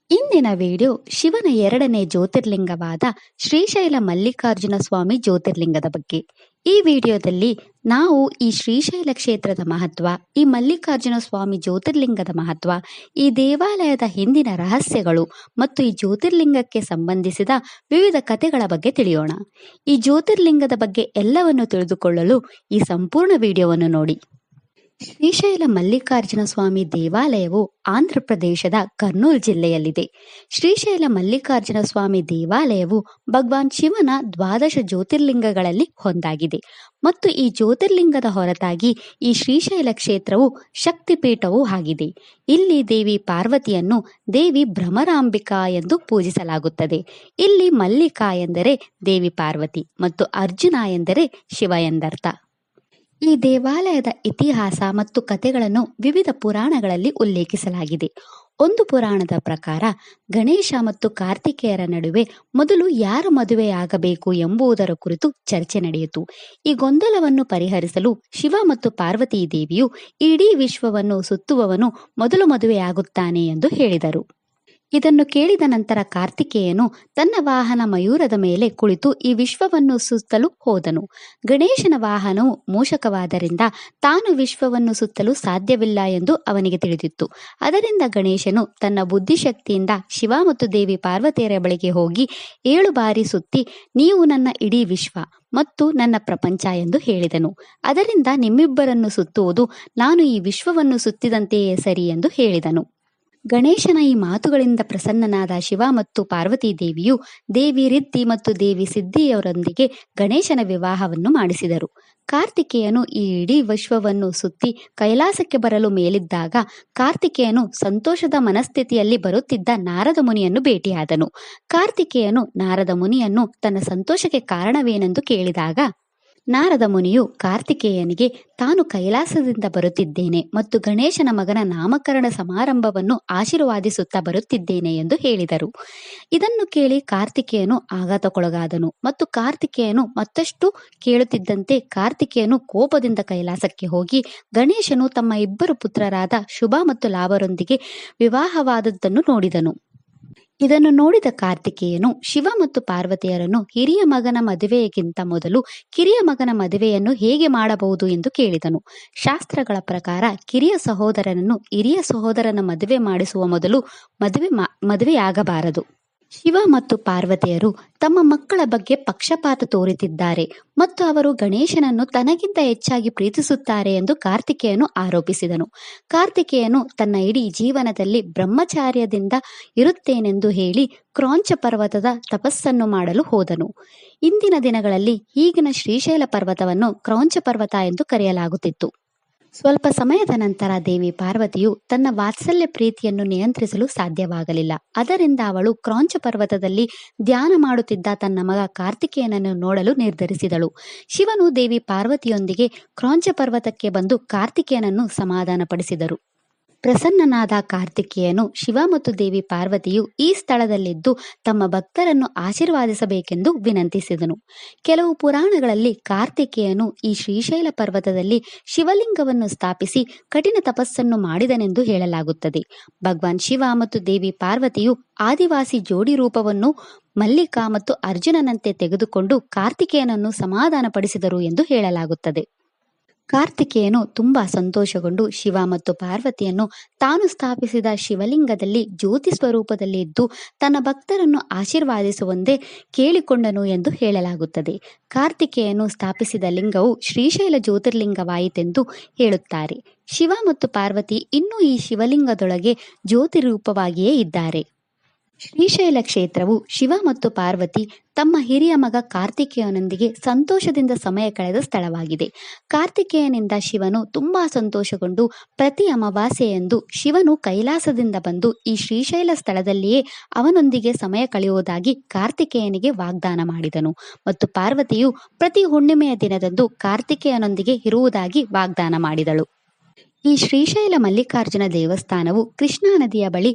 ಇಂದಿನ ವಿಡಿಯೋ ಶಿವನ ಎರಡನೇ ಜ್ಯೋತಿರ್ಲಿಂಗವಾದ ಶ್ರೀಶೈಲ ಮಲ್ಲಿಕಾರ್ಜುನ ಸ್ವಾಮಿ ಜ್ಯೋತಿರ್ಲಿಂಗದ ಬಗ್ಗೆ. ಈ ವಿಡಿಯೋದಲ್ಲಿ ನಾವು ಈ ಶ್ರೀಶೈಲ ಕ್ಷೇತ್ರದ ಮಹತ್ವ, ಈ ಮಲ್ಲಿಕಾರ್ಜುನ ಸ್ವಾಮಿ ಜ್ಯೋತಿರ್ಲಿಂಗದ ಮಹತ್ವ, ಈ ದೇವಾಲಯದ ಹಿಂದಿನ ರಹಸ್ಯಗಳು ಮತ್ತು ಈ ಜ್ಯೋತಿರ್ಲಿಂಗಕ್ಕೆ ಸಂಬಂಧಿಸಿದ ವಿವಿಧ ಕಥೆಗಳ ಬಗ್ಗೆ ತಿಳಿಯೋಣ. ಈ ಜ್ಯೋತಿರ್ಲಿಂಗದ ಬಗ್ಗೆ ಎಲ್ಲವನ್ನು ತಿಳಿದುಕೊಳ್ಳಲು ಈ ಸಂಪೂರ್ಣ ವಿಡಿಯೋವನ್ನು ನೋಡಿ. ಶ್ರೀಶೈಲ ಮಲ್ಲಿಕಾರ್ಜುನ ಸ್ವಾಮಿ ದೇವಾಲಯವು ಆಂಧ್ರ ಪ್ರದೇಶದ ಕರ್ನೂಲ್ ಜಿಲ್ಲೆಯಲ್ಲಿದೆ. ಶ್ರೀಶೈಲ ಮಲ್ಲಿಕಾರ್ಜುನ ಸ್ವಾಮಿ ದೇವಾಲಯವು ಭಗವಾನ್ ಶಿವನ ದ್ವಾದಶ ಜ್ಯೋತಿರ್ಲಿಂಗಗಳಲ್ಲಿ ಒಂದಾಗಿದೆ ಮತ್ತು ಈ ಜ್ಯೋತಿರ್ಲಿಂಗದ ಹೊರತಾಗಿ ಈ ಶ್ರೀಶೈಲ ಕ್ಷೇತ್ರವು ಶಕ್ತಿಪೀಠವೂ ಆಗಿದೆ. ಇಲ್ಲಿ ದೇವಿ ಪಾರ್ವತಿಯನ್ನು ದೇವಿ ಭ್ರಮರಾಂಬಿಕಾ ಎಂದು ಪೂಜಿಸಲಾಗುತ್ತದೆ. ಇಲ್ಲಿ ಮಲ್ಲಿಕಾ ಎಂದರೆ ದೇವಿ ಪಾರ್ವತಿ ಮತ್ತು ಅರ್ಜುನ ಎಂದರೆ ಶಿವ ಎಂದರ್ಥ. ಈ ದೇವಾಲಯದ ಇತಿಹಾಸ ಮತ್ತು ಕಥೆಗಳನ್ನು ವಿವಿಧ ಪುರಾಣಗಳಲ್ಲಿ ಉಲ್ಲೇಖಿಸಲಾಗಿದೆ. ಒಂದು ಪುರಾಣದ ಪ್ರಕಾರ ಗಣೇಶ ಮತ್ತು ಕಾರ್ತಿಕೇಯರ ನಡುವೆ ಮೊದಲು ಯಾರು ಮದುವೆಯಾಗಬೇಕು ಎಂಬುದರ ಕುರಿತು ಚರ್ಚೆ ನಡೆಯಿತು. ಈ ಗೊಂದಲವನ್ನು ಪರಿಹರಿಸಲು ಶಿವ ಮತ್ತು ಪಾರ್ವತಿ ದೇವಿಯು ಇಡೀ ವಿಶ್ವವನ್ನು ಸುತ್ತುವವನು ಮೊದಲು ಮದುವೆಯಾಗುತ್ತಾನೆ ಎಂದು ಹೇಳಿದರು. ಇದನ್ನು ಕೇಳಿದ ನಂತರ ಕಾರ್ತಿಕೇಯನು ತನ್ನ ವಾಹನ ಮಯೂರದ ಮೇಲೆ ಕುಳಿತು ಈ ವಿಶ್ವವನ್ನು ಸುತ್ತಲು ಹೋದನು. ಗಣೇಶನ ವಾಹನವು ಮೂಷಕವಾದ್ದರಿಂದ ತಾನು ವಿಶ್ವವನ್ನು ಸುತ್ತಲು ಸಾಧ್ಯವಿಲ್ಲ ಎಂದು ಅವನಿಗೆ ತಿಳಿದಿತ್ತು. ಅದರಿಂದ ಗಣೇಶನು ತನ್ನ ಬುದ್ಧಿಶಕ್ತಿಯಿಂದ ಶಿವ ಮತ್ತು ದೇವಿ ಪಾರ್ವತಿಯರ ಬಳಿಗೆ ಹೋಗಿ 7 ಬಾರಿ ಸುತ್ತಿ, ನೀವು ನನ್ನ ಇಡೀ ವಿಶ್ವ ಮತ್ತು ನನ್ನ ಪ್ರಪಂಚ ಎಂದು ಹೇಳಿದನು. ಅದರಿಂದ ನಿಮ್ಮಿಬ್ಬರನ್ನು ಸುತ್ತುವುದು ನಾನು ಈ ವಿಶ್ವವನ್ನು ಸುತ್ತಿದಂತೆಯೇ ಸರಿ ಎಂದು ಹೇಳಿದನು. ಗಣೇಶನ ಈ ಮಾತುಗಳಿಂದ ಪ್ರಸನ್ನನಾದ ಶಿವ ಮತ್ತು ಪಾರ್ವತಿ ದೇವಿಯು ದೇವಿ ರಿದ್ಧಿ ಮತ್ತು ದೇವಿ ಸಿದ್ಧಿಯವರೊಂದಿಗೆ ಗಣೇಶನ ವಿವಾಹವನ್ನು ಮಾಡಿಸಿದರು. ಕಾರ್ತಿಕೇಯನು ಈ ಇಡೀ ವಿಶ್ವವನ್ನು ಸುತ್ತಿ ಕೈಲಾಸಕ್ಕೆ ಬರಲು ಮೇಲಿದ್ದಾಗ ಕಾರ್ತಿಕೇಯನು ಸಂತೋಷದ ಮನಸ್ಥಿತಿಯಲ್ಲಿ ಬರುತ್ತಿದ್ದ ನಾರದ ಮುನಿಯನ್ನು ಭೇಟಿಯಾದನು. ಕಾರ್ತಿಕೇಯನು ನಾರದ ಮುನಿಯನ್ನು ತನ್ನ ಸಂತೋಷಕ್ಕೆ ಕಾರಣವೇನೆಂದು ಕೇಳಿದಾಗ ನಾರದ ಮುನಿಯು ಕಾರ್ತಿಕೇಯನಿಗೆ ತಾನು ಕೈಲಾಸದಿಂದ ಬರುತ್ತಿದ್ದೇನೆ ಮತ್ತು ಗಣೇಶನ ಮಗನ ನಾಮಕರಣ ಸಮಾರಂಭವನ್ನು ಆಶೀರ್ವಾದಿಸುತ್ತಾ ಬರುತ್ತಿದ್ದೇನೆ ಎಂದು ಹೇಳಿದರು. ಇದನ್ನು ಕೇಳಿ ಕಾರ್ತಿಕೇಯನು ಆಘಾತಕ್ಕೊಳಗಾದನು ಮತ್ತು ಕಾರ್ತಿಕೇಯನು ಮತ್ತಷ್ಟು ಕೇಳುತ್ತಿದ್ದಂತೆ ಕಾರ್ತಿಕೇಯನು ಕೋಪದಿಂದ ಕೈಲಾಸಕ್ಕೆ ಹೋಗಿ ಗಣೇಶನು ತಮ್ಮ 2 ಪುತ್ರರಾದ ಶುಭ ಮತ್ತು ಲಾಭರೊಂದಿಗೆ ವಿವಾಹವಾದದ್ದನ್ನು ನೋಡಿದನು. ಇದನ್ನು ನೋಡಿದ ಕಾರ್ತಿಕೇಯನು ಶಿವ ಮತ್ತು ಪಾರ್ವತಿಯರನ್ನು ಹಿರಿಯ ಮಗನ ಮದುವೆಗಿಂತ ಮೊದಲು ಕಿರಿಯ ಮಗನ ಮದುವೆಯನ್ನು ಹೇಗೆ ಮಾಡಬಹುದು ಎಂದು ಕೇಳಿದನು. ಶಾಸ್ತ್ರಗಳ ಪ್ರಕಾರ ಕಿರಿಯ ಸಹೋದರನನ್ನು ಹಿರಿಯ ಸಹೋದರನ ಮದುವೆ ಮಾಡಿಸುವ ಮೊದಲು ಮದುವೆಯಾಗಬಾರದು. ಶಿವ ಮತ್ತು ಪಾರ್ವತಿಯರು ತಮ್ಮ ಮಕ್ಕಳ ಬಗ್ಗೆ ಪಕ್ಷಪಾತ ತೋರುತ್ತಿದ್ದಾರೆ ಮತ್ತು ಅವರು ಗಣೇಶನನ್ನು ತನಗಿಂತ ಹೆಚ್ಚಾಗಿ ಪ್ರೀತಿಸುತ್ತಾರೆ ಎಂದು ಕಾರ್ತಿಕೇಯನು ಆರೋಪಿಸಿದನು. ಕಾರ್ತಿಕೇಯನು ತನ್ನ ಇಡೀ ಜೀವನದಲ್ಲಿ ಬ್ರಹ್ಮಚಾರ್ಯದಿಂದ ಇರುತ್ತೇನೆಂದು ಹೇಳಿ ಕ್ರೌಂಚ ಪರ್ವತದ ತಪಸ್ಸನ್ನು ಮಾಡಲು ಹೋದನು. ಇಂದಿನ ದಿನಗಳಲ್ಲಿ ಈಗಿನ ಶ್ರೀಶೈಲ ಪರ್ವತವನ್ನು ಕ್ರೌಂಚ ಪರ್ವತ ಎಂದು ಕರೆಯಲಾಗುತ್ತಿತ್ತು. ಸ್ವಲ್ಪ ಸಮಯದ ನಂತರ ದೇವಿ ಪಾರ್ವತಿಯು ತನ್ನ ವಾತ್ಸಲ್ಯ ಪ್ರೀತಿಯನ್ನು ನಿಯಂತ್ರಿಸಲು ಸಾಧ್ಯವಾಗಲಿಲ್ಲ. ಅದರಿಂದ ಅವಳು ಕ್ರೌಂಚ ಪರ್ವತದಲ್ಲಿ ಧ್ಯಾನ ಮಾಡುತ್ತಿದ್ದ ತನ್ನ ಮಗ ಕಾರ್ತಿಕೇಯನನ್ನು ನೋಡಲು ನಿರ್ಧರಿಸಿದಳು. ಶಿವನು ದೇವಿ ಪಾರ್ವತಿಯೊಂದಿಗೆ ಕ್ರೌಂಚ ಪರ್ವತಕ್ಕೆ ಬಂದು ಕಾರ್ತಿಕೇಯನನ್ನು ಸಮಾಧಾನಪಡಿಸಿದರು. ಪ್ರಸನ್ನನಾದ ಕಾರ್ತಿಕೇಯನು ಶಿವ ಮತ್ತು ದೇವಿ ಪಾರ್ವತಿಯು ಈ ಸ್ಥಳದಲ್ಲಿದ್ದು ತಮ್ಮ ಭಕ್ತರನ್ನು ಆಶೀರ್ವಾದಿಸಬೇಕೆಂದು ವಿನಂತಿಸಿದನು. ಕೆಲವು ಪುರಾಣಗಳಲ್ಲಿ ಕಾರ್ತಿಕೇಯನು ಈ ಶ್ರೀಶೈಲ ಪರ್ವತದಲ್ಲಿ ಶಿವಲಿಂಗವನ್ನು ಸ್ಥಾಪಿಸಿ ಕಠಿಣ ತಪಸ್ಸನ್ನು ಮಾಡಿದನೆಂದು ಹೇಳಲಾಗುತ್ತದೆ. ಭಗವಾನ್ ಶಿವ ಮತ್ತು ದೇವಿ ಪಾರ್ವತಿಯು ಆದಿವಾಸಿ ಜೋಡಿ ರೂಪವನ್ನು ಮಲ್ಲಿಕಾ ಮತ್ತು ಅರ್ಜುನನಂತೆ ತೆಗೆದುಕೊಂಡು ಕಾರ್ತಿಕೇಯನನ್ನು ಸಮಾಧಾನಪಡಿಸಿದರು ಎಂದು ಹೇಳಲಾಗುತ್ತದೆ. ಕಾರ್ತಿಕೇಯನು ತುಂಬಾ ಸಂತೋಷಗೊಂಡು ಶಿವ ಮತ್ತು ಪಾರ್ವತಿಯನ್ನು ತಾನು ಸ್ಥಾಪಿಸಿದ ಶಿವಲಿಂಗದಲ್ಲಿ ಜ್ಯೋತಿ ಸ್ವರೂಪದಲ್ಲಿ ಇದ್ದು ತನ್ನ ಭಕ್ತರನ್ನು ಆಶೀರ್ವಾದಿಸುವಂತೆ ಕೇಳಿಕೊಂಡನು ಎಂದು ಹೇಳಲಾಗುತ್ತದೆ. ಕಾರ್ತಿಕೇಯನು ಸ್ಥಾಪಿಸಿದ ಲಿಂಗವು ಶ್ರೀಶೈಲ ಜ್ಯೋತಿರ್ಲಿಂಗವಾಯಿತೆಂದು ಹೇಳುತ್ತಾರೆ. ಶಿವ ಮತ್ತು ಪಾರ್ವತಿ ಇನ್ನೂ ಈ ಶಿವಲಿಂಗದೊಳಗೆ ಜ್ಯೋತಿ ರೂಪವಾಗಿಯೇ ಇದ್ದಾರೆ. ಶ್ರೀಶೈಲ ಕ್ಷೇತ್ರವು ಶಿವ ಮತ್ತು ಪಾರ್ವತಿ ತಮ್ಮ ಹಿರಿಯ ಮಗ ಕಾರ್ತಿಕೇಯನೊಂದಿಗೆ ಸಂತೋಷದಿಂದ ಸಮಯ ಕಳೆದ ಸ್ಥಳವಾಗಿದೆ. ಕಾರ್ತಿಕೇಯನಿಂದ ಶಿವನು ತುಂಬಾ ಸಂತೋಷಗೊಂಡು ಪ್ರತಿ ಅಮಾವಾಸ್ಯೆಯಂದು ಶಿವನು ಕೈಲಾಸದಿಂದ ಬಂದು ಈ ಶ್ರೀಶೈಲ ಸ್ಥಳದಲ್ಲಿಯೇ ಅವನೊಂದಿಗೆ ಸಮಯ ಕಳೆಯುವುದಾಗಿ ಕಾರ್ತಿಕೇಯನಿಗೆ ವಾಗ್ದಾನ ಮಾಡಿದನು ಮತ್ತು ಪಾರ್ವತಿಯು ಪ್ರತಿ ಹುಣ್ಣಿಮೆಯ ದಿನದಂದು ಕಾರ್ತಿಕೇಯನೊಂದಿಗೆ ಇರುವುದಾಗಿ ವಾಗ್ದಾನ ಮಾಡಿದಳು. ಈ ಶ್ರೀಶೈಲ ಮಲ್ಲಿಕಾರ್ಜುನ ದೇವಸ್ಥಾನವು ಕೃಷ್ಣಾ ನದಿಯ ಬಳಿ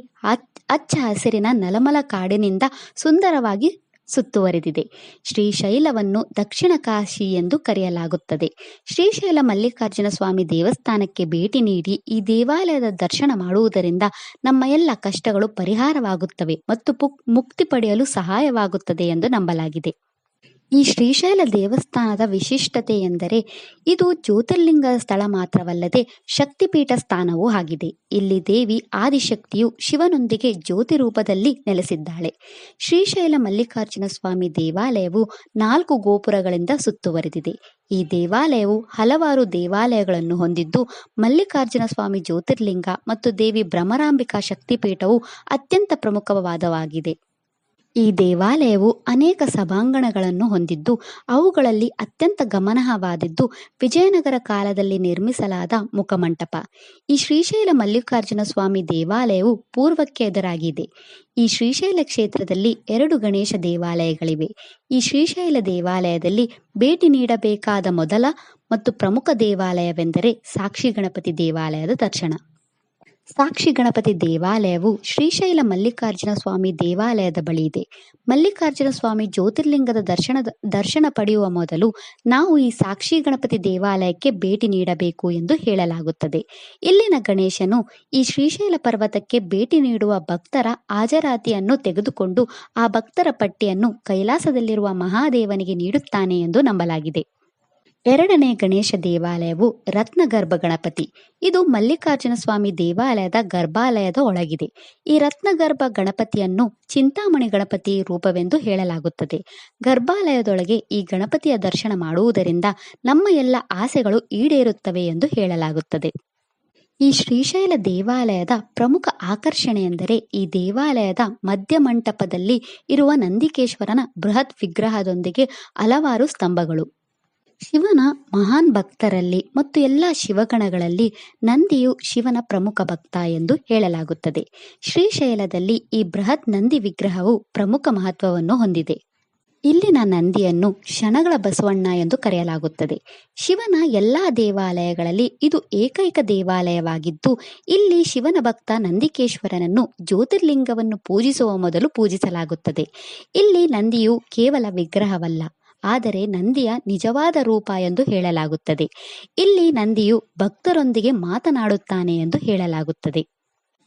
ಹಚ್ಚ ಹಸಿರಿನ ನಲಮಲ ಕಾಡಿನಿಂದ ಸುಂದರವಾಗಿ ಸುತ್ತುವರಿದಿದೆ. ಶ್ರೀಶೈಲವನ್ನು ದಕ್ಷಿಣ ಕಾಶಿ ಎಂದು ಕರೆಯಲಾಗುತ್ತದೆ. ಶ್ರೀಶೈಲ ಮಲ್ಲಿಕಾರ್ಜುನ ಸ್ವಾಮಿ ದೇವಸ್ಥಾನಕ್ಕೆ ಭೇಟಿ ನೀಡಿ ಈ ದೇವಾಲಯದ ದರ್ಶನ ಮಾಡುವುದರಿಂದ ನಮ್ಮ ಎಲ್ಲ ಕಷ್ಟಗಳು ಪರಿಹಾರವಾಗುತ್ತವೆ ಮತ್ತು ಮುಕ್ತಿ ಪಡೆಯಲು ಸಹಾಯವಾಗುತ್ತದೆ ಎಂದು ನಂಬಲಾಗಿದೆ. ಈ ಶ್ರೀಶೈಲ ದೇವಸ್ಥಾನದ ವಿಶಿಷ್ಟತೆ ಎಂದರೆ ಇದು ಜ್ಯೋತಿರ್ಲಿಂಗ ಸ್ಥಳ ಮಾತ್ರವಲ್ಲದೆ ಶಕ್ತಿಪೀಠ ಸ್ಥಾನವೂ ಆಗಿದೆ. ಇಲ್ಲಿ ದೇವಿ ಆದಿಶಕ್ತಿಯು ಶಿವನೊಂದಿಗೆ ಜ್ಯೋತಿ ರೂಪದಲ್ಲಿ ನೆಲೆಸಿದ್ದಾಳೆ. ಶ್ರೀಶೈಲ ಮಲ್ಲಿಕಾರ್ಜುನ ಸ್ವಾಮಿ ದೇವಾಲಯವು 4 ಗೋಪುರಗಳಿಂದ ಸುತ್ತುವರಿದಿದೆ. ಈ ದೇವಾಲಯವು ಹಲವಾರು ದೇವಾಲಯಗಳನ್ನು ಹೊಂದಿದ್ದು, ಮಲ್ಲಿಕಾರ್ಜುನ ಸ್ವಾಮಿ ಜ್ಯೋತಿರ್ಲಿಂಗ ಮತ್ತು ದೇವಿ ಭ್ರಮರಾಂಬಿಕಾ ಶಕ್ತಿಪೀಠವು ಅತ್ಯಂತ ಪ್ರಮುಖವಾದವಾಗಿದೆ. ಈ ದೇವಾಲಯವು ಅನೇಕ ಸಭಾಂಗಣಗಳನ್ನು ಹೊಂದಿದ್ದು, ಅವುಗಳಲ್ಲಿ ಅತ್ಯಂತ ಗಮನಾರ್ಹವಾದದ್ದು ವಿಜಯನಗರ ಕಾಲದಲ್ಲಿ ನಿರ್ಮಿಸಲಾದ ಮುಖಮಂಟಪ. ಈ ಶ್ರೀಶೈಲ ಮಲ್ಲಿಕಾರ್ಜುನ ಸ್ವಾಮಿ ದೇವಾಲಯವು ಪೂರ್ವಕ್ಕೆ ಎದುರಾಗಿದೆ. ಈ ಶ್ರೀಶೈಲ ಕ್ಷೇತ್ರದಲ್ಲಿ 2 ಗಣೇಶ ದೇವಾಲಯಗಳಿವೆ. ಈ ಶ್ರೀಶೈಲ ದೇವಾಲಯದಲ್ಲಿ ಭೇಟಿ ನೀಡಬೇಕಾದ ಮೊದಲ ಮತ್ತು ಪ್ರಮುಖ ದೇವಾಲಯವೆಂದರೆ ಸಾಕ್ಷಿ ಗಣಪತಿ ದೇವಾಲಯದ ದರ್ಶನ. ಸಾಕ್ಷಿ ಗಣಪತಿ ದೇವಾಲಯವು ಶ್ರೀಶೈಲ ಮಲ್ಲಿಕಾರ್ಜುನ ಸ್ವಾಮಿ ದೇವಾಲಯದ ಬಳಿ ಇದೆ. ಮಲ್ಲಿಕಾರ್ಜುನ ಸ್ವಾಮಿ ಜ್ಯೋತಿರ್ಲಿಂಗದ ದರ್ಶನ ಪಡೆಯುವ ಮೊದಲು ನಾವು ಈ ಸಾಕ್ಷಿ ಗಣಪತಿ ದೇವಾಲಯಕ್ಕೆ ಭೇಟಿ ನೀಡಬೇಕು ಎಂದು ಹೇಳಲಾಗುತ್ತದೆ. ಇಲ್ಲಿನ ಗಣೇಶನು ಈ ಶ್ರೀಶೈಲ ಪರ್ವತಕ್ಕೆ ಭೇಟಿ ನೀಡುವ ಭಕ್ತರ ಹಾಜರಾತಿಯನ್ನು ತೆಗೆದುಕೊಂಡು ಆ ಭಕ್ತರ ಪಟ್ಟಿಯನ್ನು ಕೈಲಾಸದಲ್ಲಿರುವ ಮಹಾದೇವನಿಗೆ ನೀಡುತ್ತಾನೆ ಎಂದು ನಂಬಲಾಗಿದೆ. 2ನೇ ಗಣೇಶ ದೇವಾಲಯವು ರತ್ನಗರ್ಭ ಗಣಪತಿ. ಇದು ಮಲ್ಲಿಕಾರ್ಜುನ ಸ್ವಾಮಿ ದೇವಾಲಯದ ಗರ್ಭಾಲಯದ ಒಳಗಿದೆ. ಈ ರತ್ನಗರ್ಭ ಗಣಪತಿಯನ್ನು ಚಿಂತಾಮಣಿ ಗಣಪತಿ ರೂಪವೆಂದು ಹೇಳಲಾಗುತ್ತದೆ. ಗರ್ಭಾಲಯದೊಳಗೆ ಈ ಗಣಪತಿಯ ದರ್ಶನ ಮಾಡುವುದರಿಂದ ನಮ್ಮ ಎಲ್ಲ ಆಸೆಗಳು ಈಡೇರುತ್ತವೆ ಎಂದು ಹೇಳಲಾಗುತ್ತದೆ. ಈ ಶ್ರೀಶೈಲ ದೇವಾಲಯದ ಪ್ರಮುಖ ಆಕರ್ಷಣೆ ಎಂದರೆ ಈ ದೇವಾಲಯದ ಮಧ್ಯಮಂಟಪದಲ್ಲಿ ಇರುವ ನಂದಿಕೇಶ್ವರನ ಬೃಹತ್ ವಿಗ್ರಹದೊಂದಿಗೆ ಹಲವಾರು ಸ್ತಂಭಗಳು. ಶಿವನ ಮಹಾನ್ ಭಕ್ತರಲ್ಲಿ ಮತ್ತು ಎಲ್ಲ ಶಿವಗಣಗಳಲ್ಲಿ ನಂದಿಯು ಶಿವನ ಪ್ರಮುಖ ಭಕ್ತ ಎಂದು ಹೇಳಲಾಗುತ್ತದೆ. ಶ್ರೀಶೈಲದಲ್ಲಿ ಈ ಬೃಹತ್ ನಂದಿ ವಿಗ್ರಹವು ಪ್ರಮುಖ ಮಹತ್ವವನ್ನು ಹೊಂದಿದೆ. ಇಲ್ಲಿನ ನಂದಿಯನ್ನು ಶನಗಳ ಬಸವಣ್ಣ ಎಂದು ಕರೆಯಲಾಗುತ್ತದೆ. ಶಿವನ ಎಲ್ಲ ದೇವಾಲಯಗಳಲ್ಲಿ ಇದು ಏಕೈಕ ದೇವಾಲಯವಾಗಿದ್ದು, ಇಲ್ಲಿ ಶಿವನ ಭಕ್ತ ನಂದಿಕೇಶ್ವರನನ್ನು ಜ್ಯೋತಿರ್ಲಿಂಗವನ್ನು ಪೂಜಿಸುವ ಮೊದಲು ಪೂಜಿಸಲಾಗುತ್ತದೆ. ಇಲ್ಲಿ ನಂದಿಯು ಕೇವಲ ವಿಗ್ರಹವಲ್ಲ, ಆದರೆ ನಂದಿಯ ನಿಜವಾದ ರೂಪ ಎಂದು ಹೇಳಲಾಗುತ್ತದೆ. ಇಲ್ಲಿ ನಂದಿಯು ಭಕ್ತರೊಂದಿಗೆ ಮಾತನಾಡುತ್ತಾನೆ ಎಂದು ಹೇಳಲಾಗುತ್ತದೆ.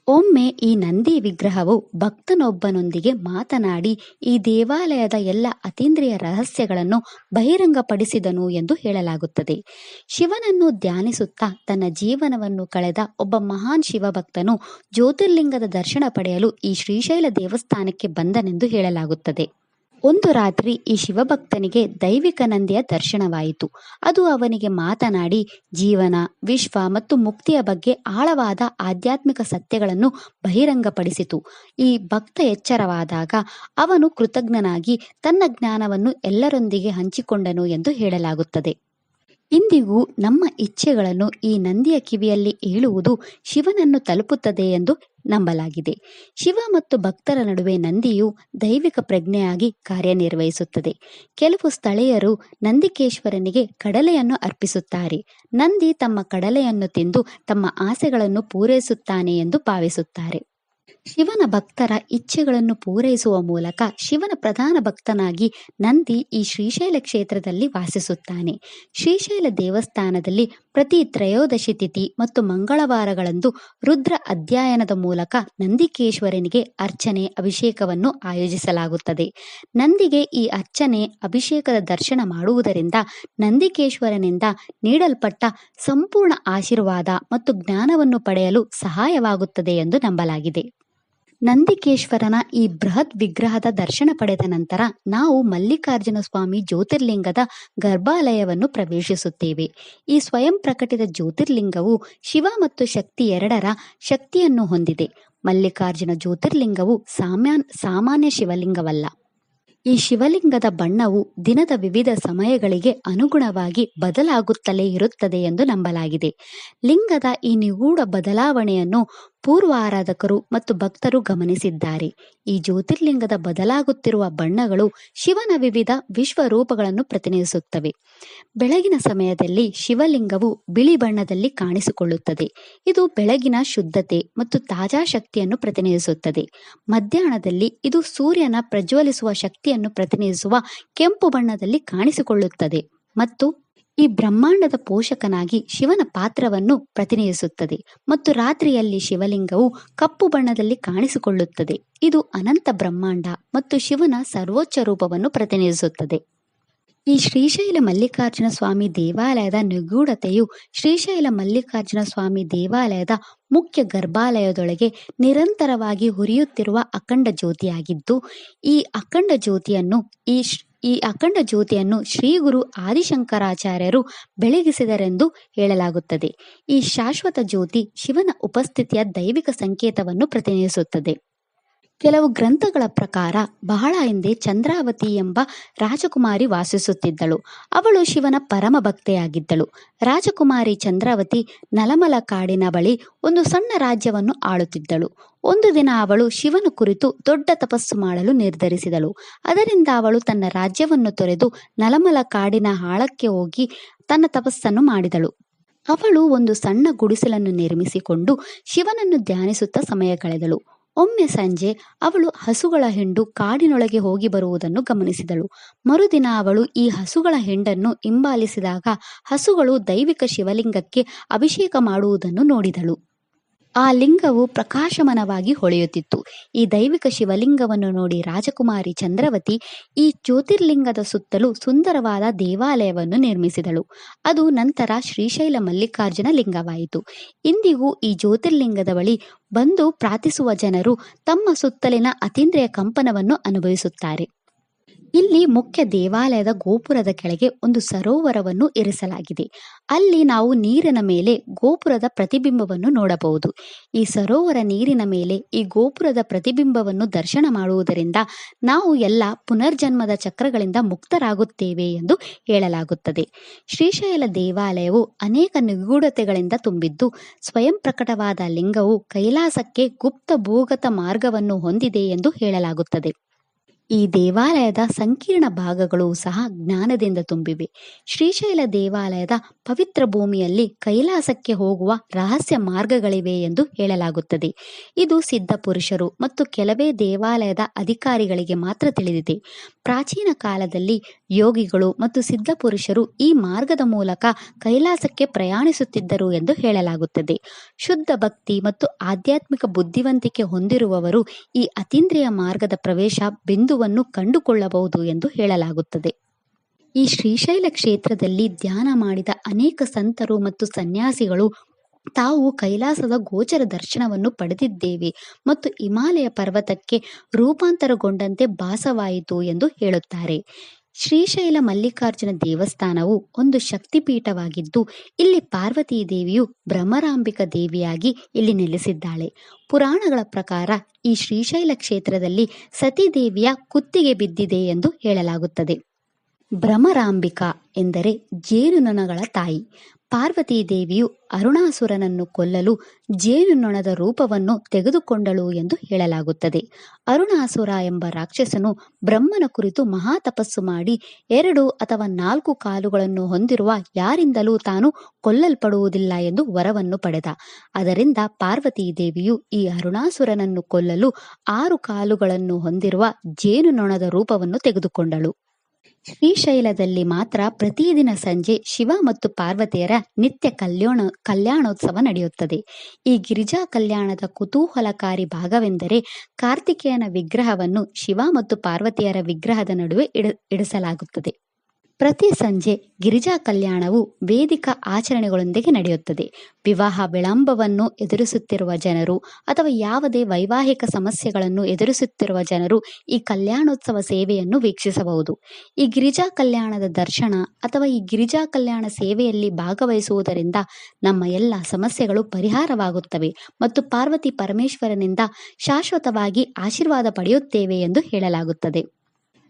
ಒಮ್ಮೆ ಈ ನಂದಿ ವಿಗ್ರಹವು ಭಕ್ತನೊಬ್ಬನೊಂದಿಗೆ ಮಾತನಾಡಿ ಈ ದೇವಾಲಯದ ಎಲ್ಲ ಅತೀಂದ್ರಿಯ ರಹಸ್ಯಗಳನ್ನು ಬಹಿರಂಗಪಡಿಸಿದನು ಎಂದು ಹೇಳಲಾಗುತ್ತದೆ. ಶಿವನನ್ನು ಧ್ಯಾನಿಸುತ್ತಾ ತನ್ನ ಜೀವನವನ್ನು ಕಳೆದ ಒಬ್ಬ ಮಹಾನ್ ಶಿವಭಕ್ತನು ಜ್ಯೋತಿರ್ಲಿಂಗದ ದರ್ಶನ ಪಡೆಯಲು ಈ ಶ್ರೀಶೈಲ ದೇವಸ್ಥಾನಕ್ಕೆ ಬಂದನೆಂದು ಹೇಳಲಾಗುತ್ತದೆ. ಒಂದು ರಾತ್ರಿ ಈ ಶಿವಭಕ್ತನಿಗೆ ದೈವಿಕ ನಂದಿಯ ದರ್ಶನವಾಯಿತು. ಅದು ಅವನಿಗೆ ಮಾತನಾಡಿ ಜೀವನ, ವಿಶ್ವ ಮತ್ತು ಮುಕ್ತಿಯ ಬಗ್ಗೆ ಆಳವಾದ ಆಧ್ಯಾತ್ಮಿಕ ಸತ್ಯಗಳನ್ನು ಬಹಿರಂಗಪಡಿಸಿತು. ಈ ಭಕ್ತ ಎಚ್ಚರವಾದಾಗ ಅವನು ಕೃತಜ್ಞನಾಗಿ ತನ್ನ ಜ್ಞಾನವನ್ನು ಎಲ್ಲರೊಂದಿಗೆ ಹಂಚಿಕೊಂಡನು ಎಂದು ಹೇಳಲಾಗುತ್ತದೆ. ಇಂದಿಗೂ ನಮ್ಮ ಇಚ್ಛೆಗಳನ್ನು ಈ ನಂದಿಯ ಕಿವಿಯಲ್ಲಿ ಹೇಳುವುದು ಶಿವನನ್ನು ತಲುಪುತ್ತದೆ ಎಂದು ನಂಬಲಾಗಿದೆ. ಶಿವ ಮತ್ತು ಭಕ್ತರ ನಡುವೆ ನಂದಿಯು ದೈವಿಕ ಪ್ರಜ್ಞೆಯಾಗಿ ಕಾರ್ಯನಿರ್ವಹಿಸುತ್ತದೆ. ಕೆಲವು ಸ್ಥಳೀಯರು ನಂದಿಕೇಶ್ವರನಿಗೆ ಕಡಲೆಯನ್ನು ಅರ್ಪಿಸುತ್ತಾರೆ. ನಂದಿ ತಮ್ಮ ಕಡಲೆಯನ್ನು ತಿಂದು ತಮ್ಮ ಆಸೆಗಳನ್ನು ಪೂರೈಸುತ್ತಾನೆ ಎಂದು ಭಾವಿಸುತ್ತಾರೆ. ಶಿವನ ಭಕ್ತರ ಇಚ್ಛೆಗಳನ್ನು ಪೂರೈಸುವ ಮೂಲಕ ಶಿವನ ಪ್ರಧಾನ ಭಕ್ತನಾಗಿ ನಂದಿ ಈ ಶ್ರೀಶೈಲ ಕ್ಷೇತ್ರದಲ್ಲಿ ವಾಸಿಸುತ್ತಾನೆ. ಶ್ರೀಶೈಲ ದೇವಸ್ಥಾನದಲ್ಲಿ ಪ್ರತಿ ತ್ರಯೋದಶಿ ತಿಥಿ ಮತ್ತು ಮಂಗಳವಾರಗಳಂದು ರುದ್ರ ಅಧ್ಯಯನದ ಮೂಲಕ ನಂದಿಕೇಶ್ವರನಿಗೆ ಅರ್ಚನೆ, ಅಭಿಷೇಕವನ್ನು ಆಯೋಜಿಸಲಾಗುತ್ತದೆ. ನಂದಿಗೆ ಈ ಅರ್ಚನೆ, ಅಭಿಷೇಕದ ದರ್ಶನ ಮಾಡುವುದರಿಂದ ನಂದಿಕೇಶ್ವರನಿಂದ ನೀಡಲ್ಪಟ್ಟ ಸಂಪೂರ್ಣ ಆಶೀರ್ವಾದ ಮತ್ತು ಜ್ಞಾನವನ್ನು ಪಡೆಯಲು ಸಹಾಯವಾಗುತ್ತದೆ ಎಂದು ನಂಬಲಾಗಿದೆ. ನಂದಿಕೇಶ್ವರನ ಈ ಬೃಹತ್ ವಿಗ್ರಹದ ದರ್ಶನ ಪಡೆದ ನಂತರ ನಾವು ಮಲ್ಲಿಕಾರ್ಜುನ ಸ್ವಾಮಿ ಜ್ಯೋತಿರ್ಲಿಂಗದ ಗರ್ಭಾಲಯವನ್ನು ಪ್ರವೇಶಿಸುತ್ತೇವೆ. ಈ ಸ್ವಯಂ ಪ್ರಕಟಿತ ಜ್ಯೋತಿರ್ಲಿಂಗವು ಶಿವ ಮತ್ತು ಶಕ್ತಿ ಎರಡರ ಶಕ್ತಿಯನ್ನು ಹೊಂದಿದೆ. ಮಲ್ಲಿಕಾರ್ಜುನ ಜ್ಯೋತಿರ್ಲಿಂಗವು ಸಾಮಾನ್ಯ ಶಿವಲಿಂಗವಲ್ಲ. ಈ ಶಿವಲಿಂಗದ ಬಣ್ಣವು ದಿನದ ವಿವಿಧ ಸಮಯಗಳಿಗೆ ಅನುಗುಣವಾಗಿ ಬದಲಾಗುತ್ತಲೇ ಇರುತ್ತದೆ ಎಂದು ನಂಬಲಾಗಿದೆ. ಲಿಂಗದ ಈ ನಿಗೂಢ ಬದಲಾವಣೆಯನ್ನು ಪೂರ್ವ ಆರಾಧಕರು ಮತ್ತು ಭಕ್ತರು ಗಮನಿಸಿದ್ದಾರೆ. ಈ ಜ್ಯೋತಿರ್ಲಿಂಗದ ಬದಲಾಗುತ್ತಿರುವ ಬಣ್ಣಗಳು ಶಿವನ ವಿವಿಧ ವಿಶ್ವರೂಪಗಳನ್ನು ಪ್ರತಿನಿಧಿಸುತ್ತವೆ. ಬೆಳಗಿನ ಸಮಯದಲ್ಲಿ ಶಿವಲಿಂಗವು ಬಿಳಿ ಬಣ್ಣದಲ್ಲಿ ಕಾಣಿಸಿಕೊಳ್ಳುತ್ತದೆ. ಇದು ಬೆಳಗಿನ ಶುದ್ಧತೆ ಮತ್ತು ತಾಜಾ ಶಕ್ತಿಯನ್ನು ಪ್ರತಿನಿಧಿಸುತ್ತದೆ. ಮಧ್ಯಾಹ್ನದಲ್ಲಿ ಇದು ಸೂರ್ಯನ ಪ್ರಜ್ವಲಿಸುವ ಶಕ್ತಿಯನ್ನು ಪ್ರತಿನಿಧಿಸುವ ಕೆಂಪು ಬಣ್ಣದಲ್ಲಿ ಕಾಣಿಸಿಕೊಳ್ಳುತ್ತದೆ ಮತ್ತು ಈ ಬ್ರಹ್ಮಾಂಡದ ಪೋಷಕನಾಗಿ ಶಿವನ ಪಾತ್ರವನ್ನು ಪ್ರತಿನಿಧಿಸುತ್ತದೆ. ಮತ್ತು ರಾತ್ರಿಯಲ್ಲಿ ಶಿವಲಿಂಗವು ಕಪ್ಪು ಬಣ್ಣದಲ್ಲಿ ಕಾಣಿಸಿಕೊಳ್ಳುತ್ತದೆ. ಇದು ಅನಂತ ಬ್ರಹ್ಮಾಂಡ ಮತ್ತು ಶಿವನ ಸರ್ವೋಚ್ಚ ರೂಪವನ್ನು ಪ್ರತಿನಿಧಿಸುತ್ತದೆ. ಈ ಶ್ರೀಶೈಲ ಮಲ್ಲಿಕಾರ್ಜುನ ಸ್ವಾಮಿ ದೇವಾಲಯದ ನಿಗೂಢತೆಯು ಶ್ರೀಶೈಲ ಮಲ್ಲಿಕಾರ್ಜುನ ಸ್ವಾಮಿ ದೇವಾಲಯದ ಮುಖ್ಯ ಗರ್ಭಾಲಯದೊಳಗೆ ನಿರಂತರವಾಗಿ ಹುರಿಯುತ್ತಿರುವ ಅಖಂಡ ಜ್ಯೋತಿಯಾಗಿದ್ದು, ಈ ಅಖಂಡ ಜ್ಯೋತಿಯನ್ನು ಶ್ರೀ ಗುರು ಆದಿಶಂಕರಾಚಾರ್ಯರು ಬೆಳಗಿಸಿದರೆಂದು ಹೇಳಲಾಗುತ್ತದೆ. ಈ ಶಾಶ್ವತ ಜ್ಯೋತಿ ಶಿವನ ಉಪಸ್ಥಿತಿಯ ದೈವಿಕ ಸಂಕೇತವನ್ನು ಪ್ರತಿನಿಧಿಸುತ್ತದೆ. ಕೆಲವು ಗ್ರಂಥಗಳ ಪ್ರಕಾರ ಬಹಳ ಹಿಂದೆ ಚಂದ್ರಾವತಿ ಎಂಬ ರಾಜಕುಮಾರಿ ವಾಸಿಸುತ್ತಿದ್ದಳು. ಅವಳು ಶಿವನ ಪರಮ ಭಕ್ತೆಯಾಗಿದ್ದಳು. ರಾಜಕುಮಾರಿ ಚಂದ್ರಾವತಿ ನಲಮಲ ಕಾಡಿನ ಬಳಿ ಒಂದು ಸಣ್ಣ ರಾಜ್ಯವನ್ನು ಆಳುತ್ತಿದ್ದಳು. ಒಂದು ದಿನ ಅವಳು ಶಿವನ ಕುರಿತು ದೊಡ್ಡ ತಪಸ್ಸು ಮಾಡಲು ನಿರ್ಧರಿಸಿದಳು. ಅದರಿಂದ ಅವಳು ತನ್ನ ರಾಜ್ಯವನ್ನು ತೊರೆದು ನಲಮಲ ಕಾಡಿನ ಆಳಕ್ಕೆ ಹೋಗಿ ತನ್ನ ತಪಸ್ಸನ್ನು ಮಾಡಿದಳು. ಅವಳು ಒಂದು ಸಣ್ಣ ಗುಡಿಸಲನ್ನು ನಿರ್ಮಿಸಿಕೊಂಡು ಶಿವನನ್ನು ಧ್ಯಾನಿಸುತ್ತಾ ಸಮಯ ಕಳೆದಳು. ಒಮ್ಮೆ ಸಂಜೆ ಅವಳು ಹಸುಗಳ ಹಿಂಡು ಕಾಡಿನೊಳಗೆ ಹೋಗಿ ಬರುವುದನ್ನು ಗಮನಿಸಿದಳು. ಮರುದಿನ ಅವಳು ಈ ಹಸುಗಳ ಹಿಂಡನ್ನು ಹಿಂಬಾಲಿಸಿದಾಗ ಹಸುಗಳು ದೈವಿಕ ಶಿವಲಿಂಗಕ್ಕೆ ಅಭಿಷೇಕ ಮಾಡುವುದನ್ನು ನೋಡಿದಳು. ಆ ಲಿಂಗವು ಪ್ರಕಾಶಮಾನವಾಗಿ ಹೊಳೆಯುತ್ತಿತ್ತು. ಈ ದೈವಿಕ ಶಿವಲಿಂಗವನ್ನು ನೋಡಿ ರಾಜಕುಮಾರಿ ಚಂದ್ರವತಿ ಈ ಜ್ಯೋತಿರ್ಲಿಂಗದ ಸುತ್ತಲೂ ಸುಂದರವಾದ ದೇವಾಲಯವನ್ನು ನಿರ್ಮಿಸಿದಳು. ಅದು ನಂತರ ಶ್ರೀಶೈಲ ಮಲ್ಲಿಕಾರ್ಜುನ ಲಿಂಗವಾಯಿತು. ಇಂದಿಗೂ ಈ ಜ್ಯೋತಿರ್ಲಿಂಗದ ಬಳಿ ಬಂದು ಪ್ರಾರ್ಥಿಸುವ ಜನರು ತಮ್ಮ ಸುತ್ತಲಿನ ಅತೀಂದ್ರಿಯ ಕಂಪನವನ್ನು ಅನುಭವಿಸುತ್ತಾರೆ. ಇಲ್ಲಿ ಮುಖ್ಯ ದೇವಾಲಯದ ಗೋಪುರದ ಕೆಳಗೆ ಒಂದು ಸರೋವರವನ್ನು ಇರಿಸಲಾಗಿದೆ. ಅಲ್ಲಿ ನಾವು ನೀರಿನ ಮೇಲೆ ಗೋಪುರದ ಪ್ರತಿಬಿಂಬವನ್ನು ನೋಡಬಹುದು. ಈ ಸರೋವರ ನೀರಿನ ಮೇಲೆ ಈ ಗೋಪುರದ ಪ್ರತಿಬಿಂಬವನ್ನು ದರ್ಶನ ಮಾಡುವುದರಿಂದ ನಾವು ಎಲ್ಲ ಪುನರ್ಜನ್ಮದ ಚಕ್ರಗಳಿಂದ ಮುಕ್ತರಾಗುತ್ತೇವೆ ಎಂದು ಹೇಳಲಾಗುತ್ತದೆ. ಶ್ರೀಶೈಲ ದೇವಾಲಯವು ಅನೇಕ ನಿಗೂಢತೆಗಳಿಂದ ತುಂಬಿದ್ದು, ಸ್ವಯಂ ಪ್ರಕಟವಾದ ಲಿಂಗವು ಕೈಲಾಸಕ್ಕೆ ಗುಪ್ತ ಭೂಗತ ಮಾರ್ಗವನ್ನು ಹೊಂದಿದೆ ಎಂದು ಹೇಳಲಾಗುತ್ತದೆ. ಈ ದೇವಾಲಯದ ಸಂಕೀರ್ಣ ಭಾಗಗಳು ಸಹ ಜ್ಞಾನದಿಂದ ತುಂಬಿವೆ. ಶ್ರೀಶೈಲ ದೇವಾಲಯದ ಪವಿತ್ರ ಭೂಮಿಯಲ್ಲಿ ಕೈಲಾಸಕ್ಕೆ ಹೋಗುವ ರಹಸ್ಯ ಮಾರ್ಗಗಳಿವೆ ಎಂದು ಹೇಳಲಾಗುತ್ತದೆ. ಇದು ಸಿದ್ಧ ಪುರುಷರು ಮತ್ತು ಕೆಲವೇ ದೇವಾಲಯದ ಅಧಿಕಾರಿಗಳಿಗೆ ಮಾತ್ರ ತಿಳಿದಿದೆ. ಪ್ರಾಚೀನ ಕಾಲದಲ್ಲಿ ಯೋಗಿಗಳು ಮತ್ತು ಸಿದ್ಧ ಪುರುಷರು ಈ ಮಾರ್ಗದ ಮೂಲಕ ಕೈಲಾಸಕ್ಕೆ ಪ್ರಯಾಣಿಸುತ್ತಿದ್ದರು ಎಂದು ಹೇಳಲಾಗುತ್ತದೆ. ಶುದ್ಧ ಭಕ್ತಿ ಮತ್ತು ಆಧ್ಯಾತ್ಮಿಕ ಬುದ್ಧಿವಂತಿಕೆ ಹೊಂದಿರುವವರು ಈ ಅತೀಂದ್ರಿಯ ಮಾರ್ಗದ ಪ್ರವೇಶ ಬಿಂದುವನ್ನು ಕಂಡುಕೊಳ್ಳಬಹುದು ಎಂದು ಹೇಳಲಾಗುತ್ತದೆ. ಈ ಶ್ರೀಶೈಲ ಕ್ಷೇತ್ರದಲ್ಲಿ ಧ್ಯಾನ ಮಾಡಿದ ಅನೇಕ ಸಂತರು ಮತ್ತು ಸನ್ಯಾಸಿಗಳು ತಾವು ಕೈಲಾಸದ ಗೋಚರ ದರ್ಶನವನ್ನು ಪಡೆದಿದ್ದೇವೆ ಮತ್ತು ಹಿಮಾಲಯ ಪರ್ವತಕ್ಕೆ ರೂಪಾಂತರಗೊಂಡಂತೆ ಭಾಸವಾಯಿತು ಎಂದು ಹೇಳುತ್ತಾರೆ. ಶ್ರೀಶೈಲ ಮಲ್ಲಿಕಾರ್ಜುನ ದೇವಸ್ಥಾನವು ಒಂದು ಶಕ್ತಿಪೀಠವಾಗಿದ್ದು, ಇಲ್ಲಿ ಪಾರ್ವತೀ ದೇವಿಯು ಭ್ರಮರಾಂಬಿಕಾ ದೇವಿಯಾಗಿ ಇಲ್ಲಿ ನೆಲೆಸಿದ್ದಾಳೆ. ಪುರಾಣಗಳ ಪ್ರಕಾರ ಈ ಶ್ರೀಶೈಲ ಕ್ಷೇತ್ರದಲ್ಲಿ ಸತೀದೇವಿಯ ಕುತ್ತಿಗೆ ಬಿದ್ದಿದೆ ಎಂದು ಹೇಳಲಾಗುತ್ತದೆ. ಭ್ರಮರಾಂಬಿಕಾ ಎಂದರೆ ಜೇನುನೊಣಗಳ ತಾಯಿ. ಪಾರ್ವತೀ ದೇವಿಯು ಅರುಣಾಸುರನನ್ನು ಕೊಲ್ಲಲು ಜೇನುನೊಣದ ರೂಪವನ್ನು ತೆಗೆದುಕೊಂಡಳು ಎಂದು ಹೇಳಲಾಗುತ್ತದೆ. ಅರುಣಾಸುರ ಎಂಬ ರಾಕ್ಷಸನು ಬ್ರಹ್ಮನ ಕುರಿತು ಮಹಾ ತಪಸ್ಸು ಮಾಡಿ 2 ಅಥವಾ 4 ಕಾಲುಗಳನ್ನು ಹೊಂದಿರುವ ಯಾರಿಂದಲೂ ತಾನು ಕೊಲ್ಲಲ್ಪಡುವುದಿಲ್ಲ ಎಂದು ವರವನ್ನು ಪಡೆದ. ಅದರಿಂದ ಪಾರ್ವತೀ ದೇವಿಯು ಈ ಅರುಣಾಸುರನನ್ನು ಕೊಲ್ಲಲು 6 ಕಾಲುಗಳನ್ನು ಹೊಂದಿರುವ ಜೇನುನೊಣದ ರೂಪವನ್ನು ತೆಗೆದುಕೊಂಡಳು. ಶ್ರೀಶೈಲದಲ್ಲಿ ಮಾತ್ರ ಪ್ರತಿದಿನ ಸಂಜೆ ಶಿವ ಮತ್ತು ಪಾರ್ವತಿಯರ ನಿತ್ಯ ಕಲ್ಯಾಣೋತ್ಸವ ನಡೆಯುತ್ತದೆ. ಈ ಗಿರಿಜಾ ಕಲ್ಯಾಣದ ಕುತೂಹಲಕಾರಿ ಭಾಗವೆಂದರೆ ಕಾರ್ತಿಕೇಯನ ವಿಗ್ರಹವನ್ನು ಶಿವ ಮತ್ತು ಪಾರ್ವತಿಯರ ವಿಗ್ರಹದ ನಡುವೆ ಇಡಿಸಲಾಗುತ್ತದೆ. ಪ್ರತಿ ಸಂಜೆ ಗಿರಿಜಾ ಕಲ್ಯಾಣವು ವೇದಿಕ ಆಚರಣೆಗಳೊಂದಿಗೆ ನಡೆಯುತ್ತದೆ. ವಿವಾಹ ವಿಳಂಬವನ್ನು ಎದುರಿಸುತ್ತಿರುವ ಜನರು ಅಥವಾ ಯಾವುದೇ ವೈವಾಹಿಕ ಸಮಸ್ಯೆಗಳನ್ನು ಎದುರಿಸುತ್ತಿರುವ ಜನರು ಈ ಕಲ್ಯಾಣೋತ್ಸವ ಸೇವೆಯನ್ನು ವೀಕ್ಷಿಸಬಹುದು. ಈ ಗಿರಿಜಾ ಕಲ್ಯಾಣದ ದರ್ಶನ ಅಥವಾ ಈ ಗಿರಿಜಾ ಕಲ್ಯಾಣ ಸೇವೆಯಲ್ಲಿ ಭಾಗವಹಿಸುವುದರಿಂದ ನಮ್ಮ ಎಲ್ಲ ಸಮಸ್ಯೆಗಳು ಪರಿಹಾರವಾಗುತ್ತವೆ ಮತ್ತು ಪಾರ್ವತಿ ಪರಮೇಶ್ವರನಿಂದ ಶಾಶ್ವತವಾಗಿ ಆಶೀರ್ವಾದ ಪಡೆಯುತ್ತೇವೆ ಎಂದು ಹೇಳಲಾಗುತ್ತದೆ.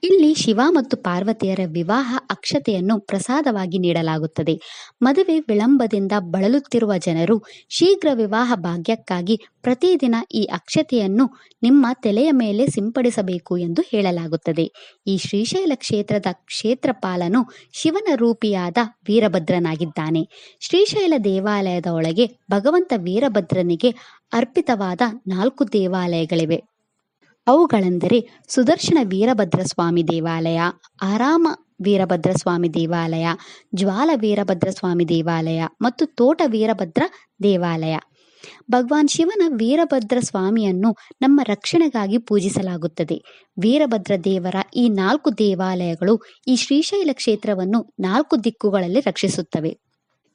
ಇಲ್ಲಿ ಶಿವ ಮತ್ತು ಪಾರ್ವತಿಯರ ವಿವಾಹ ಅಕ್ಷತೆಯನ್ನು ಪ್ರಸಾದವಾಗಿ ನೀಡಲಾಗುತ್ತದೆ. ಮದುವೆ ವಿಳಂಬದಿಂದ ಬಳಲುತ್ತಿರುವ ಜನರು ಶೀಘ್ರ ವಿವಾಹ ಭಾಗ್ಯಕ್ಕಾಗಿ ಪ್ರತಿದಿನ ಈ ಅಕ್ಷತೆಯನ್ನು ನಿಮ್ಮ ತಲೆಯ ಮೇಲೆ ಸಿಂಪಡಿಸಬೇಕು ಎಂದು ಹೇಳಲಾಗುತ್ತದೆ. ಈ ಶ್ರೀಶೈಲ ಕ್ಷೇತ್ರದ ಕ್ಷೇತ್ರಪಾಲನು ಶಿವನ ರೂಪಿಯಾದ ವೀರಭದ್ರನಾಗಿದ್ದಾನೆ. ಶ್ರೀಶೈಲ ದೇವಾಲಯದ ಒಳಗೆ ಭಗವಂತ ವೀರಭದ್ರನಿಗೆ ಅರ್ಪಿತವಾದ 4 ದೇವಾಲಯಗಳಿವೆ. ಅವುಗಳೆಂದರೆ ಸುದರ್ಶನ ವೀರಭದ್ರ ಸ್ವಾಮಿ ದೇವಾಲಯ, ಆರಾಮ ವೀರಭದ್ರ ಸ್ವಾಮಿ ದೇವಾಲಯ, ಜ್ವಾಲ ವೀರಭದ್ರ ಸ್ವಾಮಿ ದೇವಾಲಯ ಮತ್ತು ತೋಟ ವೀರಭದ್ರ ದೇವಾಲಯ. ಭಗವಾನ್ ಶಿವನ ವೀರಭದ್ರ ಸ್ವಾಮಿಯನ್ನು ನಮ್ಮ ರಕ್ಷಣೆಗಾಗಿ ಪೂಜಿಸಲಾಗುತ್ತದೆ. ವೀರಭದ್ರ ದೇವರ ಈ 4 ದೇವಾಲಯಗಳು ಈ ಶ್ರೀಶೈಲ ಕ್ಷೇತ್ರವನ್ನು 4 ದಿಕ್ಕುಗಳಲ್ಲಿ ರಕ್ಷಿಸುತ್ತವೆ.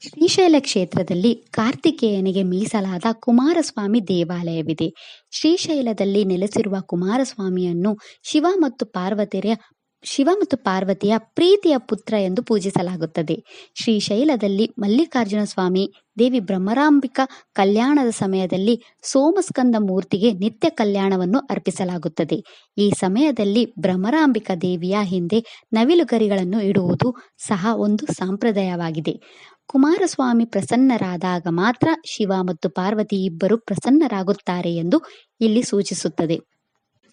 ಶ್ರೀಶೈಲ ಕ್ಷೇತ್ರದಲ್ಲಿ ಕಾರ್ತಿಕೇಯನಿಗೆ ಮೀಸಲಾದ ಕುಮಾರಸ್ವಾಮಿ ದೇವಾಲಯವಿದೆ. ಶ್ರೀಶೈಲದಲ್ಲಿ ನೆಲೆಸಿರುವ ಕುಮಾರಸ್ವಾಮಿಯನ್ನು ಶಿವ ಮತ್ತು ಪಾರ್ವತಿಯ ಪ್ರೀತಿಯ ಪುತ್ರ ಎಂದು ಪೂಜಿಸಲಾಗುತ್ತದೆ. ಶ್ರೀಶೈಲದಲ್ಲಿ ಮಲ್ಲಿಕಾರ್ಜುನ ಸ್ವಾಮಿ, ದೇವಿ ಬ್ರಹ್ಮರಾಂಬಿಕಾ ಕಲ್ಯಾಣದ ಸಮಯದಲ್ಲಿ ಸೋಮಸ್ಕಂದ ಮೂರ್ತಿಗೆ ನಿತ್ಯ ಕಲ್ಯಾಣವನ್ನು ಅರ್ಪಿಸಲಾಗುತ್ತದೆ. ಈ ಸಮಯದಲ್ಲಿ ಬ್ರಹ್ಮರಾಂಬಿಕಾ ದೇವಿಯ ಹಿಂದೆ ನವಿಲುಗರಿಗಳನ್ನು ಇಡುವುದು ಸಹ ಒಂದು ಸಂಪ್ರದಾಯವಾಗಿದೆ. ಕುಮಾರಸ್ವಾಮಿ ಪ್ರಸನ್ನರಾದಾಗ ಮಾತ್ರ ಶಿವ ಮತ್ತು ಪಾರ್ವತಿ ಇಬ್ಬರು ಪ್ರಸನ್ನರಾಗುತ್ತಾರೆ ಎಂದು ಇಲ್ಲಿ ಸೂಚಿಸುತ್ತದೆ.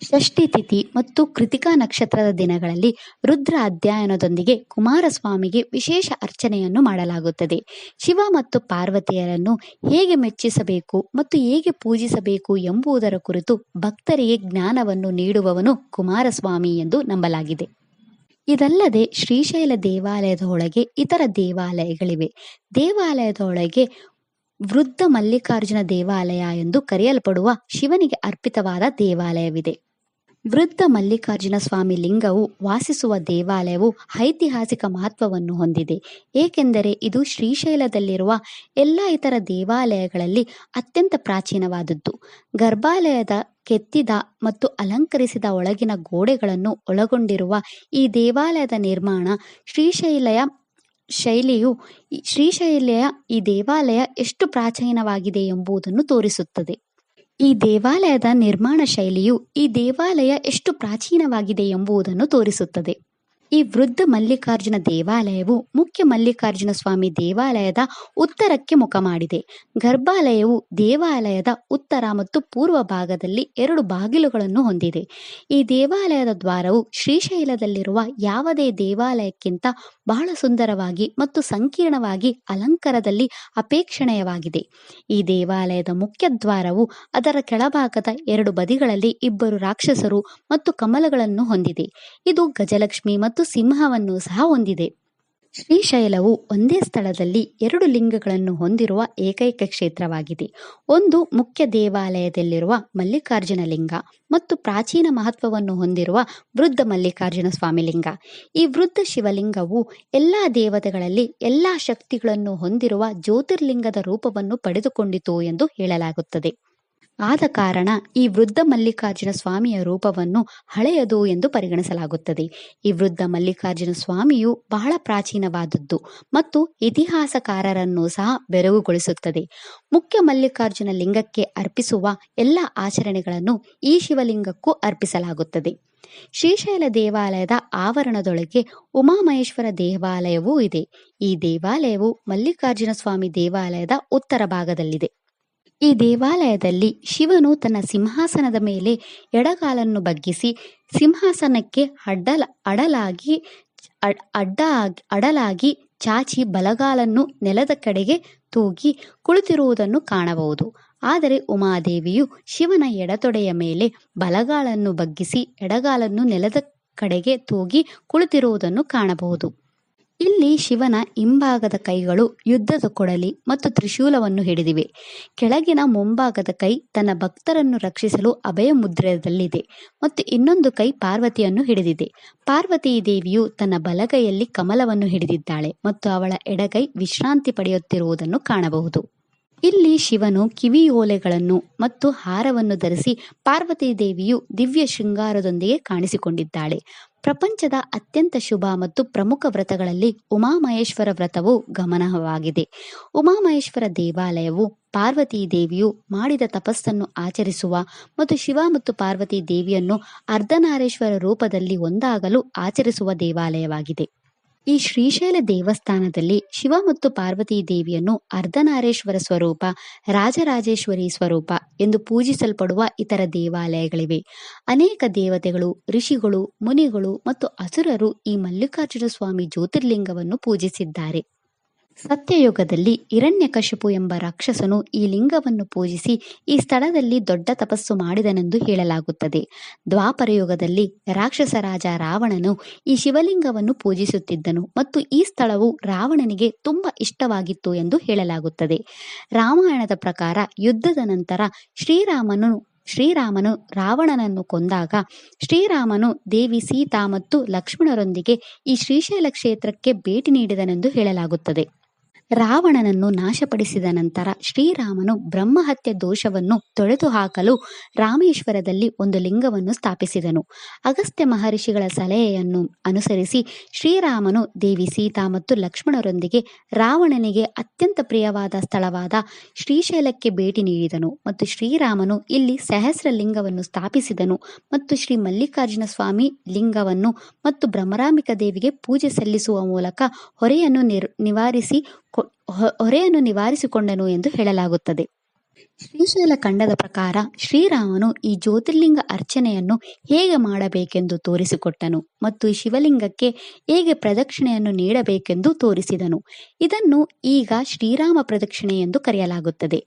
ಷಷ್ಠಿ ತಿಥಿ ಮತ್ತು ಕೃತಿಕಾ ನಕ್ಷತ್ರದ ದಿನಗಳಲ್ಲಿ ರುದ್ರ ಅಧ್ಯಯನದೊಂದಿಗೆ ಕುಮಾರಸ್ವಾಮಿಗೆ ವಿಶೇಷ ಅರ್ಚನೆಯನ್ನು ಮಾಡಲಾಗುತ್ತದೆ. ಶಿವ ಮತ್ತು ಪಾರ್ವತಿಯರನ್ನು ಹೇಗೆ ಮೆಚ್ಚಿಸಬೇಕು ಮತ್ತು ಹೇಗೆ ಪೂಜಿಸಬೇಕು ಎಂಬುದರ ಕುರಿತು ಭಕ್ತರಿಗೆ ಜ್ಞಾನವನ್ನು ನೀಡುವವನು ಕುಮಾರಸ್ವಾಮಿ ಎಂದು ನಂಬಲಾಗಿದೆ. ಇದಲ್ಲದೆ ಶ್ರೀಶೈಲ ದೇವಾಲಯದ ಒಳಗೆ ಇತರ ದೇವಾಲಯಗಳಿವೆ. ದೇವಾಲಯದ ಒಳಗೆ ವೃದ್ಧ ಮಲ್ಲಿಕಾರ್ಜುನ ದೇವಾಲಯ ಎಂದು ಕರೆಯಲ್ಪಡುವ ಶಿವನಿಗೆ ಅರ್ಪಿತವಾದ ದೇವಾಲಯವಿದೆ. ವೃದ್ಧ ಮಲ್ಲಿಕಾರ್ಜುನ ಸ್ವಾಮಿ ಲಿಂಗವು ವಾಸಿಸುವ ದೇವಾಲಯವು ಐತಿಹಾಸಿಕ ಮಹತ್ವವನ್ನು ಹೊಂದಿದೆ. ಏಕೆಂದರೆ ಇದು ಶ್ರೀಶೈಲದಲ್ಲಿರುವ ಎಲ್ಲ ಇತರ ದೇವಾಲಯಗಳಲ್ಲಿ ಅತ್ಯಂತ ಪ್ರಾಚೀನವಾದದ್ದು. ಗರ್ಭಾಲಯದ ಕೆತ್ತಿದ ಮತ್ತು ಅಲಂಕರಿಸಿದ ಒಳಗಿನ ಗೋಡೆಗಳನ್ನು ಒಳಗೊಂಡಿರುವ ಈ ದೇವಾಲಯದ ನಿರ್ಮಾಣ ಶ್ರೀಶೈಲೆಯ ಈ ದೇವಾಲಯ ಎಷ್ಟು ಪ್ರಾಚೀನವಾಗಿದೆ ಎಂಬುದನ್ನು ತೋರಿಸುತ್ತದೆ. ಈ ದೇವಾಲಯದ ನಿರ್ಮಾಣ ಶೈಲಿಯು ಈ ದೇವಾಲಯ ಎಷ್ಟು ಪ್ರಾಚೀನವಾಗಿದೆ ಎಂಬುದನ್ನು ತೋರಿಸುತ್ತದೆ. ಈ ವೃದ್ಧ ಮಲ್ಲಿಕಾರ್ಜುನ ದೇವಾಲಯವು ಮುಖ್ಯ ಮಲ್ಲಿಕಾರ್ಜುನ ಸ್ವಾಮಿ ದೇವಾಲಯದ ಉತ್ತರಕ್ಕೆ ಮುಖ ಮಾಡಿದೆ. ಗರ್ಭಾಲಯವು ದೇವಾಲಯದ ಉತ್ತರ ಮತ್ತು ಪೂರ್ವ ಭಾಗದಲ್ಲಿ 2 ಬಾಗಿಲುಗಳನ್ನು ಹೊಂದಿದೆ. ಈ ದೇವಾಲಯದ ದ್ವಾರವು ಶ್ರೀಶೈಲದಲ್ಲಿರುವ ಯಾವುದೇ ದೇವಾಲಯಕ್ಕಿಂತ ಬಹಳ ಸುಂದರವಾಗಿ ಮತ್ತು ಸಂಕೀರ್ಣವಾಗಿ ಅಲಂಕಾರದಲ್ಲಿ ಅಪೇಕ್ಷಣೀಯವಾಗಿದೆ. ಈ ದೇವಾಲಯದ ಮುಖ್ಯ ದ್ವಾರವು ಅದರ ಕೆಳಭಾಗದ 2 ಬದಿಗಳಲ್ಲಿ 2 ರಾಕ್ಷಸರು ಮತ್ತು ಕಮಲಗಳನ್ನು ಹೊಂದಿದೆ. ಇದು ಗಜಲಕ್ಷ್ಮಿ ಮತ್ತು ಸಿಂಹವನ್ನು ಸಹ ಹೊಂದಿದೆ. ಶ್ರೀಶೈಲವು ಒಂದೇ ಸ್ಥಳದಲ್ಲಿ 2 ಲಿಂಗಗಳನ್ನು ಹೊಂದಿರುವ ಏಕೈಕ ಕ್ಷೇತ್ರವಾಗಿದೆ. ಒಂದು ಮುಖ್ಯ ದೇವಾಲಯದಲ್ಲಿರುವ ಮಲ್ಲಿಕಾರ್ಜುನ ಲಿಂಗ ಮತ್ತು ಪ್ರಾಚೀನ ಮಹತ್ವವನ್ನು ಹೊಂದಿರುವ ವೃದ್ಧ ಮಲ್ಲಿಕಾರ್ಜುನ ಸ್ವಾಮಿ ಲಿಂಗ. ಈ ವೃದ್ಧ ಶಿವಲಿಂಗವು ಎಲ್ಲಾ ದೇವತೆಗಳಲ್ಲಿ ಎಲ್ಲಾ ಶಕ್ತಿಗಳನ್ನು ಹೊಂದಿರುವ ಜ್ಯೋತಿರ್ಲಿಂಗದ ರೂಪವನ್ನು ಪಡೆದುಕೊಂಡಿತು ಎಂದು ಹೇಳಲಾಗುತ್ತದೆ. ಆದ ಕಾರಣ ಈ ವೃದ್ಧ ಮಲ್ಲಿಕಾರ್ಜುನ ಸ್ವಾಮಿಯ ರೂಪವನ್ನು ಹಳೆಯದು ಎಂದು ಪರಿಗಣಿಸಲಾಗುತ್ತದೆ. ಈ ವೃದ್ಧ ಮಲ್ಲಿಕಾರ್ಜುನ ಸ್ವಾಮಿಯು ಬಹಳ ಪ್ರಾಚೀನವಾದದ್ದು ಮತ್ತು ಇತಿಹಾಸಕಾರರನ್ನು ಸಹ ಬೆರಗುಗೊಳಿಸುತ್ತದೆ. ಮುಖ್ಯ ಮಲ್ಲಿಕಾರ್ಜುನ ಲಿಂಗಕ್ಕೆ ಅರ್ಪಿಸುವ ಎಲ್ಲ ಆಚರಣೆಗಳನ್ನು ಈ ಶಿವಲಿಂಗಕ್ಕೂ ಅರ್ಪಿಸಲಾಗುತ್ತದೆ. ಶ್ರೀಶೈಲ ದೇವಾಲಯದ ಆವರಣದೊಳಗೆ ಉಮಾಮಹೇಶ್ವರ ದೇವಾಲಯವೂ ಇದೆ. ಈ ದೇವಾಲಯವು ಮಲ್ಲಿಕಾರ್ಜುನ ಸ್ವಾಮಿ ದೇವಾಲಯದ ಉತ್ತರ ಭಾಗದಲ್ಲಿದೆ. ಈ ದೇವಾಲಯದಲ್ಲಿ ಶಿವನು ತನ್ನ ಸಿಂಹಾಸನದ ಮೇಲೆ ಎಡಗಾಲನ್ನು ಬಗ್ಗಿಸಿ ಸಿಂಹಾಸನಕ್ಕೆ ಅಡಲಾಗಿ ಚಾಚಿ ಬಲಗಾಲನ್ನು ನೆಲದ ಕಡೆಗೆ ತೂಗಿ ಕುಳಿತಿರುವುದನ್ನು ಕಾಣಬಹುದು. ಆದರೆ ಉಮಾದೇವಿಯು ಶಿವನ ಎಡತೊಡೆಯ ಮೇಲೆ ಬಲಗಾಲನ್ನು ಬಗ್ಗಿಸಿ ಎಡಗಾಲನ್ನು ನೆಲದ ಕಡೆಗೆ ತೂಗಿ ಕುಳಿತಿರುವುದನ್ನು ಕಾಣಬಹುದು. ಇಲ್ಲಿ ಶಿವನ ಹಿಂಭಾಗದ ಕೈಗಳು ಯುದ್ಧದ ಕೊಡಲಿ ಮತ್ತು ತ್ರಿಶೂಲವನ್ನು ಹಿಡಿದಿವೆ. ಕೆಳಗಿನ ಮುಂಭಾಗದ ಕೈ ತನ್ನ ಭಕ್ತರನ್ನು ರಕ್ಷಿಸಲು ಅಭಯ ಮುದ್ರೆಯಲ್ಲಿದೆ ಮತ್ತು ಇನ್ನೊಂದು ಕೈ ಪಾರ್ವತಿಯನ್ನು ಹಿಡಿದಿದೆ. ಪಾರ್ವತಿ ದೇವಿಯು ತನ್ನ ಬಲಗೈಯಲ್ಲಿ ಕಮಲವನ್ನು ಹಿಡಿದಿದ್ದಾಳೆ ಮತ್ತು ಅವಳ ಎಡಗೈ ವಿಶ್ರಾಂತಿ ಪಡೆಯುತ್ತಿರುವುದನ್ನು ಕಾಣಬಹುದು. ಇಲ್ಲಿ ಶಿವನು ಕಿವಿಯೋಲೆಗಳನ್ನು ಮತ್ತು ಹಾರವನ್ನು ಧರಿಸಿ ಪಾರ್ವತೀ ದೇವಿಯು ದಿವ್ಯ ಶೃಂಗಾರದೊಂದಿಗೆ ಕಾಣಿಸಿಕೊಂಡಿದ್ದಾಳೆ. ಪ್ರಪಂಚದ ಅತ್ಯಂತ ಶುಭ ಮತ್ತು ಪ್ರಮುಖ ವ್ರತಗಳಲ್ಲಿ ಉಮಾಮಹೇಶ್ವರ ವ್ರತವು ಗಮನಾರ್ಹವಾಗಿದೆ. ಉಮಾಮಹೇಶ್ವರ ದೇವಾಲಯವು ಪಾರ್ವತೀ ದೇವಿಯು ಮಾಡಿದ ತಪಸ್ಸನ್ನು ಆಚರಿಸುವ ಮತ್ತು ಶಿವ ಮತ್ತು ಪಾರ್ವತೀ ದೇವಿಯನ್ನು ಅರ್ಧನಾರೀಶ್ವರ ರೂಪದಲ್ಲಿ ಒಂದಾಗಲು ಆಚರಿಸುವ ದೇವಾಲಯವಾಗಿದೆ. ಈ ಶ್ರೀಶೈಲ ದೇವಸ್ಥಾನದಲ್ಲಿ ಶಿವ ಮತ್ತು ಪಾರ್ವತೀ ದೇವಿಯನ್ನು ಅರ್ಧನಾರೀಶ್ವರ ಸ್ವರೂಪ, ರಾಜರಾಜೇಶ್ವರಿ ಸ್ವರೂಪ ಎಂದು ಪೂಜಿಸಲ್ಪಡುವ ಇತರ ದೇವಾಲಯಗಳಿವೆ. ಅನೇಕ ದೇವತೆಗಳು, ಋಷಿಗಳು, ಮುನಿಗಳು ಮತ್ತು ಅಸುರರು ಈ ಮಲ್ಲಿಕಾರ್ಜುನ ಸ್ವಾಮಿ ಜ್ಯೋತಿರ್ಲಿಂಗವನ್ನು ಪೂಜಿಸಿದ್ದಾರೆ. ಸತ್ಯಯುಗದಲ್ಲಿ ಹಿರಣ್ಯಕಶಿಪು ಎಂಬ ರಾಕ್ಷಸನು ಈ ಲಿಂಗವನ್ನು ಪೂಜಿಸಿ ಈ ಸ್ಥಳದಲ್ಲಿ ದೊಡ್ಡ ತಪಸ್ಸು ಮಾಡಿದನೆಂದು ಹೇಳಲಾಗುತ್ತದೆ. ದ್ವಾಪರ ಯುಗದಲ್ಲಿ ರಾಕ್ಷಸ ರಾಜ ರಾವಣನು ಈ ಶಿವಲಿಂಗವನ್ನು ಪೂಜಿಸುತ್ತಿದ್ದನು ಮತ್ತು ಈ ಸ್ಥಳವು ರಾವಣನಿಗೆ ತುಂಬಾ ಇಷ್ಟವಾಗಿತ್ತು ಎಂದು ಹೇಳಲಾಗುತ್ತದೆ. ರಾಮಾಯಣದ ಪ್ರಕಾರ ಯುದ್ಧದ ನಂತರ ಶ್ರೀರಾಮನು ರಾವಣನನ್ನು ಕೊಂದಾಗ ಶ್ರೀರಾಮನು ದೇವಿ ಸೀತಾ ಮತ್ತು ಲಕ್ಷ್ಮಣರೊಂದಿಗೆ ಈ ಶ್ರೀಶೈಲ ಕ್ಷೇತ್ರಕ್ಕೆ ಭೇಟಿ ನೀಡಿದನೆಂದು ಹೇಳಲಾಗುತ್ತದೆ. ರಾವಣನನ್ನು ನಾಶಪಡಿಸಿದ ನಂತರ ಶ್ರೀರಾಮನು ಬ್ರಹ್ಮಹತ್ಯೆ ದೋಷವನ್ನು ತೊಡೆದುಹಾಕಲು ರಾಮೇಶ್ವರದಲ್ಲಿ ಒಂದು ಲಿಂಗವನ್ನು ಸ್ಥಾಪಿಸಿದನು. ಅಗಸ್ತ್ಯ ಮಹರ್ಷಿಗಳ ಸಲಹೆಯನ್ನು ಅನುಸರಿಸಿ ಶ್ರೀರಾಮನು ದೇವಿ ಸೀತಾ ಮತ್ತು ಲಕ್ಷ್ಮಣರೊಂದಿಗೆ ರಾವಣನಿಗೆ ಅತ್ಯಂತ ಪ್ರಿಯವಾದ ಸ್ಥಳವಾದ ಶ್ರೀಶೈಲಕ್ಕೆ ಭೇಟಿ ನೀಡಿದನು ಮತ್ತು ಶ್ರೀರಾಮನು ಇಲ್ಲಿ ಸಹಸ್ರ ಲಿಂಗವನ್ನು ಸ್ಥಾಪಿಸಿದನು ಮತ್ತು ಶ್ರೀ ಮಲ್ಲಿಕಾರ್ಜುನ ಸ್ವಾಮಿ ಲಿಂಗವನ್ನು ಮತ್ತು ಭ್ರಮರಾಂಬಿಕಾ ದೇವಿಗೆ ಪೂಜೆ ಸಲ್ಲಿಸುವ ಮೂಲಕ ಹೊರೆಯನ್ನು ನಿವಾರಿಸಿಕೊಂಡನು ಎಂದು ಹೇಳಲಾಗುತ್ತದೆ. ಶ್ರೀಶೈಲ ಖಂಡದ ಪ್ರಕಾರ ಶ್ರೀರಾಮನು ಈ ಜ್ಯೋತಿರ್ಲಿಂಗ ಅರ್ಚನೆಯನ್ನು ಹೇಗೆ ಮಾಡಬೇಕೆಂದು ತೋರಿಸಿಕೊಟ್ಟನು ಮತ್ತು ಈ ಶಿವಲಿಂಗಕ್ಕೆ ಹೇಗೆ ಪ್ರದಕ್ಷಿಣೆಯನ್ನು ನೀಡಬೇಕೆಂದು ತೋರಿಸಿದನು. ಇದನ್ನು ಈಗ ಶ್ರೀರಾಮ ಪ್ರದಕ್ಷಿಣೆ ಎಂದು ಕರೆಯಲಾಗುತ್ತದೆ.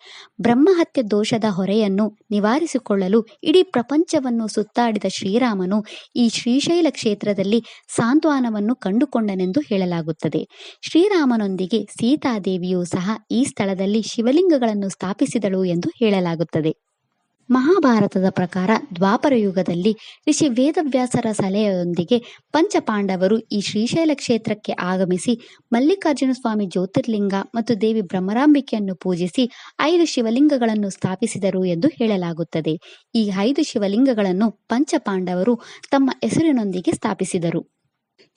ಬ್ರಹ್ಮಹತ್ಯೆ ದೋಷದ ಹೊರೆಯನ್ನು ನಿವಾರಿಸಿಕೊಳ್ಳಲು ಇಡೀ ಪ್ರಪಂಚವನ್ನು ಸುತ್ತಾಡಿದ ಶ್ರೀರಾಮನು ಈ ಶ್ರೀಶೈಲ ಕ್ಷೇತ್ರದಲ್ಲಿ ಸಾಂತ್ವನವನ್ನು ಕಂಡುಕೊಂಡನೆಂದು ಹೇಳಲಾಗುತ್ತದೆ. ಶ್ರೀರಾಮನೊಂದಿಗೆ ಸೀತಾದೇವಿಯೂ ಸಹ ಈ ಸ್ಥಳದಲ್ಲಿ ಶಿವಲಿಂಗಗಳನ್ನು ಸ್ಥಾಪಿಸಿದಳು ಎಂದು ಹೇಳಲಾಗುತ್ತದೆ. ಮಹಾಭಾರತದ ಪ್ರಕಾರ ದ್ವಾಪರ ಯುಗದಲ್ಲಿ ಋಷಿ ವೇದವ್ಯಾಸರ ಸಲಹೆಯೊಂದಿಗೆ ಪಂಚಪಾಂಡವರು ಈ ಶ್ರೀಶೈಲ ಕ್ಷೇತ್ರಕ್ಕೆ ಆಗಮಿಸಿ ಮಲ್ಲಿಕಾರ್ಜುನ ಸ್ವಾಮಿ ಜ್ಯೋತಿರ್ಲಿಂಗ ಮತ್ತು ದೇವಿ ಭ್ರಮರಾಂಬಿಕೆಯನ್ನು ಪೂಜಿಸಿ 5 ಶಿವಲಿಂಗಗಳನ್ನು ಸ್ಥಾಪಿಸಿದರು ಎಂದು ಹೇಳಲಾಗುತ್ತದೆ. ಈ 5 ಶಿವಲಿಂಗಗಳನ್ನು ಪಂಚಪಾಂಡವರು ತಮ್ಮ ಹೆಸರಿನೊಂದಿಗೆ ಸ್ಥಾಪಿಸಿದರು.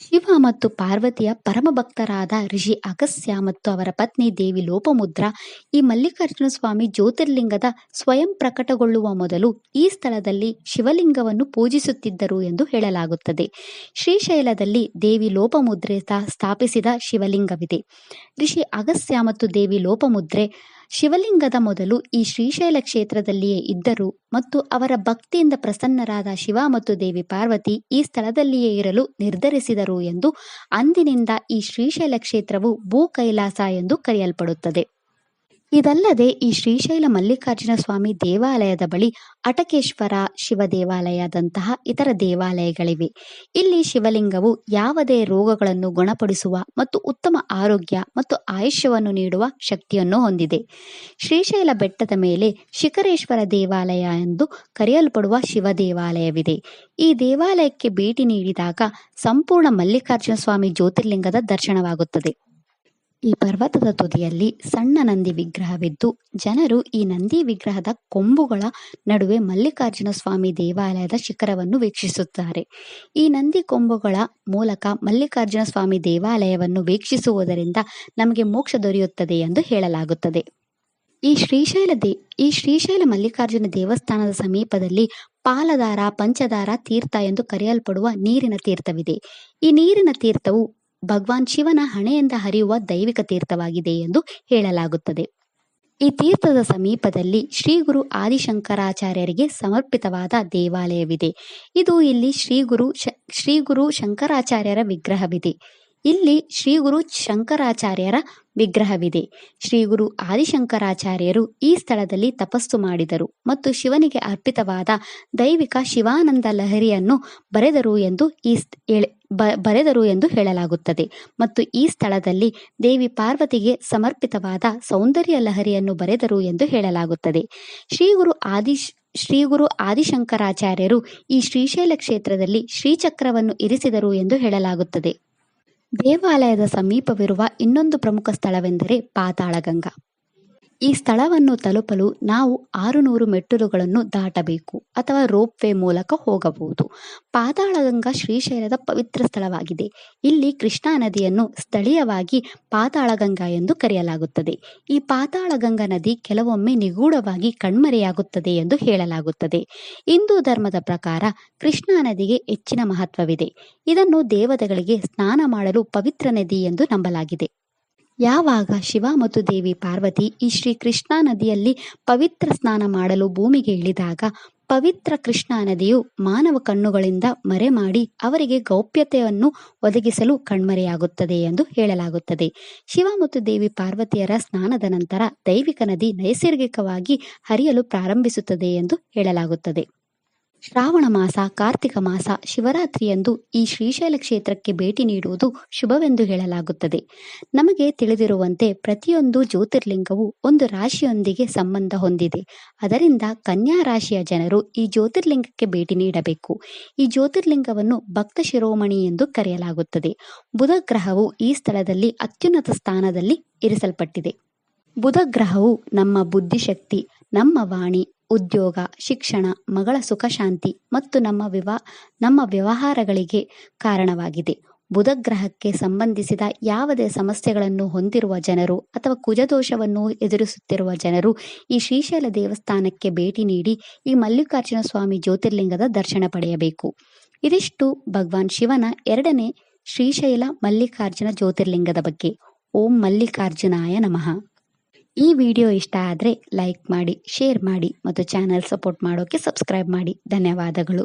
ಶಿವ ಮತ್ತು ಪಾರ್ವತಿಯ ಪರಮಭಕ್ತರಾದ ಋಷಿ ಅಗಸ್ತ್ಯ ಮತ್ತು ಅವರ ಪತ್ನಿ ದೇವಿ ಲೋಪಮುದ್ರಾ ಈ ಮಲ್ಲಿಕಾರ್ಜುನ ಸ್ವಾಮಿ ಜ್ಯೋತಿರ್ಲಿಂಗದ ಸ್ವಯಂ ಪ್ರಕಟಗೊಳ್ಳುವ ಮೊದಲು ಈ ಸ್ಥಳದಲ್ಲಿ ಶಿವಲಿಂಗವನ್ನು ಪೂಜಿಸುತ್ತಿದ್ದರು ಎಂದು ಹೇಳಲಾಗುತ್ತದೆ. ಶ್ರೀಶೈಲದಲ್ಲಿ ದೇವಿ ಲೋಪಮುದ್ರೆ ಸ್ಥಾಪಿಸಿದ ಶಿವಲಿಂಗವಿದೆ. ಋಷಿ ಅಗಸ್ತ್ಯ ಮತ್ತು ದೇವಿ ಲೋಪಮುದ್ರೆ ಶಿವಲಿಂಗದ ಮೊದಲು ಈ ಶ್ರೀಶೈಲ ಕ್ಷೇತ್ರದಲ್ಲಿಯೇ ಇದ್ದರು ಮತ್ತು ಅವರ ಭಕ್ತಿಯಿಂದ ಪ್ರಸನ್ನರಾದ ಶಿವ ಮತ್ತು ದೇವಿ ಪಾರ್ವತಿ ಈ ಸ್ಥಳದಲ್ಲಿಯೇ ಇರಲು ನಿರ್ಧರಿಸಿದರು ಎಂದು ಅಂದಿನಿಂದ ಈ ಶ್ರೀಶೈಲ ಕ್ಷೇತ್ರವು ಭೂ ಕೈಲಾಸ ಎಂದು ಕರೆಯಲ್ಪಡುತ್ತದೆ. ಇದಲ್ಲದೆ ಈ ಶ್ರೀಶೈಲ ಮಲ್ಲಿಕಾರ್ಜುನ ಸ್ವಾಮಿ ದೇವಾಲಯದ ಬಳಿ ಅಟಕೇಶ್ವರ ಶಿವ ದೇವಾಲಯದಂತಹ ಇತರ ದೇವಾಲಯಗಳಿವೆ. ಇಲ್ಲಿ ಶಿವಲಿಂಗವು ಯಾವುದೇ ರೋಗಗಳನ್ನು ಗುಣಪಡಿಸುವ ಮತ್ತು ಉತ್ತಮ ಆರೋಗ್ಯ ಮತ್ತು ಆಯುಷ್ಯವನ್ನು ನೀಡುವ ಶಕ್ತಿಯನ್ನು ಹೊಂದಿದೆ. ಶ್ರೀಶೈಲ ಬೆಟ್ಟದ ಮೇಲೆ ಶಿಖರೇಶ್ವರ ದೇವಾಲಯ ಎಂದು ಕರೆಯಲ್ಪಡುವ ಶಿವ ದೇವಾಲಯವಿದೆ. ಈ ದೇವಾಲಯಕ್ಕೆ ಭೇಟಿ ನೀಡಿದಾಗ ಸಂಪೂರ್ಣ ಮಲ್ಲಿಕಾರ್ಜುನ ಸ್ವಾಮಿ ಜ್ಯೋತಿರ್ಲಿಂಗದ ದರ್ಶನವಾಗುತ್ತದೆ. ಈ ಪರ್ವತದ ತುದಿಯಲ್ಲಿ ಸಣ್ಣ ನಂದಿ ವಿಗ್ರಹವಿದ್ದು ಜನರು ಈ ನಂದಿ ವಿಗ್ರಹದ ಕೊಂಬುಗಳ ನಡುವೆ ಮಲ್ಲಿಕಾರ್ಜುನ ಸ್ವಾಮಿ ದೇವಾಲಯದ ಶಿಖರವನ್ನು ವೀಕ್ಷಿಸುತ್ತಾರೆ. ಈ ನಂದಿ ಕೊಂಬುಗಳ ಮೂಲಕ ಮಲ್ಲಿಕಾರ್ಜುನ ಸ್ವಾಮಿ ದೇವಾಲಯವನ್ನು ವೀಕ್ಷಿಸುವುದರಿಂದ ನಮಗೆ ಮೋಕ್ಷ ದೊರೆಯುತ್ತದೆ ಎಂದು ಹೇಳಲಾಗುತ್ತದೆ. ಈ ಶ್ರೀಶೈಲ ಮಲ್ಲಿಕಾರ್ಜುನ ದೇವಸ್ಥಾನದ ಸಮೀಪದಲ್ಲಿ ಪಾಲದಾರ ಪಂಚದಾರ ತೀರ್ಥ ಎಂದು ಕರೆಯಲ್ಪಡುವ ನೀರಿನ ತೀರ್ಥವಿದೆ. ಈ ನೀರಿನ ತೀರ್ಥವು ಭಗವಾನ್ ಶಿವನ ಹಣೆಯಿಂದ ಹರಿಯುವ ದೈವಿಕ ತೀರ್ಥವಾಗಿದೆ ಎಂದು ಹೇಳಲಾಗುತ್ತದೆ. ಈ ತೀರ್ಥದ ಸಮೀಪದಲ್ಲಿ ಶ್ರೀ ಗುರು ಆದಿಶಂಕರಾಚಾರ್ಯರಿಗೆ ಸಮರ್ಪಿತವಾದ ದೇವಾಲಯವಿದೆ. ಇಲ್ಲಿ ಶ್ರೀ ಗುರು ಶಂಕರಾಚಾರ್ಯರ ವಿಗ್ರಹವಿದೆ. ಶ್ರೀ ಗುರು ಆದಿಶಂಕರಾಚಾರ್ಯರು ಈ ಸ್ಥಳದಲ್ಲಿ ತಪಸ್ಸು ಮಾಡಿದರು ಮತ್ತು ಶಿವನಿಗೆ ಅರ್ಪಿತವಾದ ದೈವಿಕ ಶಿವಾನಂದ ಲಹರಿಯನ್ನು ಬರೆದರು ಎಂದು ಹೇಳಲಾಗುತ್ತದೆ ಮತ್ತು ಈ ಸ್ಥಳದಲ್ಲಿ ದೇವಿ ಪಾರ್ವತಿಗೆ ಸಮರ್ಪಿತವಾದ ಸೌಂದರ್ಯ ಲಹರಿಯನ್ನು ಬರೆದರು ಎಂದು ಹೇಳಲಾಗುತ್ತದೆ. ಶ್ರೀ ಗುರು ಆದಿಶಂಕರಾಚಾರ್ಯರು ಈ ಶ್ರೀಶೈಲ ಕ್ಷೇತ್ರದಲ್ಲಿ ಶ್ರೀಚಕ್ರವನ್ನು ಇರಿಸಿದರು ಎಂದು ಹೇಳಲಾಗುತ್ತದೆ. ದೇವಾಲಯದ ಸಮೀಪವಿರುವ ಇನ್ನೊಂದು ಪ್ರಮುಖ ಸ್ಥಳವೆಂದರೆ ಪಾತಾಳಗಂಗಾ. ಈ ಸ್ಥಳವನ್ನು ತಲುಪಲು ನಾವು 600 ಮೆಟ್ಟಿಲುಗಳನ್ನು ದಾಟಬೇಕು ಅಥವಾ ರೋಪ್ ವೇ ಮೂಲಕ ಹೋಗಬಹುದು. ಪಾತಾಳಗಂಗಾ ಶ್ರೀಶೈಲದ ಪವಿತ್ರ ಸ್ಥಳವಾಗಿದೆ. ಇಲ್ಲಿ ಕೃಷ್ಣಾ ನದಿಯನ್ನು ಸ್ಥಳೀಯವಾಗಿ ಪಾತಾಳಗಂಗಾ ಎಂದು ಕರೆಯಲಾಗುತ್ತದೆ. ಈ ಪಾತಾಳಗಂಗಾ ನದಿ ಕೆಲವೊಮ್ಮೆ ನಿಗೂಢವಾಗಿ ಕಣ್ಮರೆಯಾಗುತ್ತದೆ ಎಂದು ಹೇಳಲಾಗುತ್ತದೆ. ಹಿಂದೂ ಧರ್ಮದ ಪ್ರಕಾರ ಕೃಷ್ಣಾ ನದಿಗೆ ಹೆಚ್ಚಿನ ಮಹತ್ವವಿದೆ. ಇದನ್ನು ದೇವತೆಗಳಿಗೆ ಸ್ನಾನ ಮಾಡಲು ಪವಿತ್ರ ನದಿ ಎಂದು ನಂಬಲಾಗಿದೆ. ಯಾವಾಗ ಶಿವ ಮತ್ತು ದೇವಿ ಪಾರ್ವತಿ ಈ ಶ್ರೀ ಕೃಷ್ಣಾ ನದಿಯಲ್ಲಿ ಪವಿತ್ರ ಸ್ನಾನ ಮಾಡಲು ಭೂಮಿಗೆ ಇಳಿದಾಗ ಪವಿತ್ರ ಕೃಷ್ಣಾ ನದಿಯು ಮಾನವ ಕಣ್ಣುಗಳಿಂದ ಮರೆಮಾಡಿ ಅವರಿಗೆ ಗೌಪ್ಯತೆಯನ್ನು ಒದಗಿಸಲು ಕಣ್ಮರೆಯಾಗುತ್ತದೆ ಎಂದು ಹೇಳಲಾಗುತ್ತದೆ. ಶಿವ ಮತ್ತು ದೇವಿ ಪಾರ್ವತಿಯರ ಸ್ನಾನದ ನಂತರ ದೈವಿಕ ನದಿ ನೈಸರ್ಗಿಕವಾಗಿ ಹರಿಯಲು ಪ್ರಾರಂಭಿಸುತ್ತದೆ ಎಂದು ಹೇಳಲಾಗುತ್ತದೆ. ಶ್ರಾವಣ ಮಾಸ, ಕಾರ್ತಿಕ ಮಾಸ, ಶಿವರಾತ್ರಿಯಂದು ಈ ಶ್ರೀಶೈಲ ಕ್ಷೇತ್ರಕ್ಕೆ ಭೇಟಿ ನೀಡುವುದು ಶುಭವೆಂದು ಹೇಳಲಾಗುತ್ತದೆ. ನಮಗೆ ತಿಳಿದಿರುವಂತೆ ಪ್ರತಿಯೊಂದು ಜ್ಯೋತಿರ್ಲಿಂಗವು ಒಂದು ರಾಶಿಯೊಂದಿಗೆ ಸಂಬಂಧ ಹೊಂದಿದೆ. ಅದರಿಂದ ಕನ್ಯಾ ರಾಶಿಯ ಜನರು ಈ ಜ್ಯೋತಿರ್ಲಿಂಗಕ್ಕೆ ಭೇಟಿ ನೀಡಬೇಕು. ಈ ಜ್ಯೋತಿರ್ಲಿಂಗವನ್ನು ಭಕ್ತ ಶಿರೋಮಣಿ ಎಂದು ಕರೆಯಲಾಗುತ್ತದೆ. ಬುಧ ಗ್ರಹವು ಈ ಸ್ಥಳದಲ್ಲಿ ಅತ್ಯುನ್ನತ ಸ್ಥಾನದಲ್ಲಿ ಇರಿಸಲ್ಪಟ್ಟಿದೆ. ಬುಧ ಗ್ರಹವು ನಮ್ಮ ಬುದ್ಧಿಶಕ್ತಿ, ನಮ್ಮ ವಾಣಿ, ಉದ್ಯೋಗ, ಶಿಕ್ಷಣ, ಮಗಳ ಸುಖ ಶಾಂತಿ ಮತ್ತು ನಮ್ಮ ವ್ಯವಹಾರಗಳಿಗೆ ಕಾರಣವಾಗಿದೆ. ಬುಧ ಗ್ರಹಕ್ಕೆ ಸಂಬಂಧಿಸಿದ ಯಾವುದೇ ಸಮಸ್ಯೆಗಳನ್ನು ಹೊಂದಿರುವ ಜನರು ಅಥವಾ ಕುಜದೋಷವನ್ನು ಎದುರಿಸುತ್ತಿರುವ ಜನರು ಈ ಶ್ರೀಶೈಲ ದೇವಸ್ಥಾನಕ್ಕೆ ಭೇಟಿ ನೀಡಿ ಈ ಮಲ್ಲಿಕಾರ್ಜುನ ಸ್ವಾಮಿ ಜ್ಯೋತಿರ್ಲಿಂಗದ ದರ್ಶನ ಪಡೆಯಬೇಕು. ಇದಿಷ್ಟು ಭಗವಾನ್ ಶಿವನ 2ನೇ ಶ್ರೀಶೈಲ ಮಲ್ಲಿಕಾರ್ಜುನ ಜ್ಯೋತಿರ್ಲಿಂಗದ ಬಗ್ಗೆ. ಓಂ ಮಲ್ಲಿಕಾರ್ಜುನಾಯ ನಮಃ. ಈ ವಿಡಿಯೋ ಇಷ್ಟ ಆದರೆ ಲೈಕ್ ಮಾಡಿ, ಶೇರ್ ಮಾಡಿ ಮತ್ತು ಚಾನೆಲ್ ಸಪೋರ್ಟ್ ಮಾಡೋಕ್ಕೆ ಸಬ್ಸ್ಕ್ರೈಬ್ ಮಾಡಿ. ಧನ್ಯವಾದಗಳು.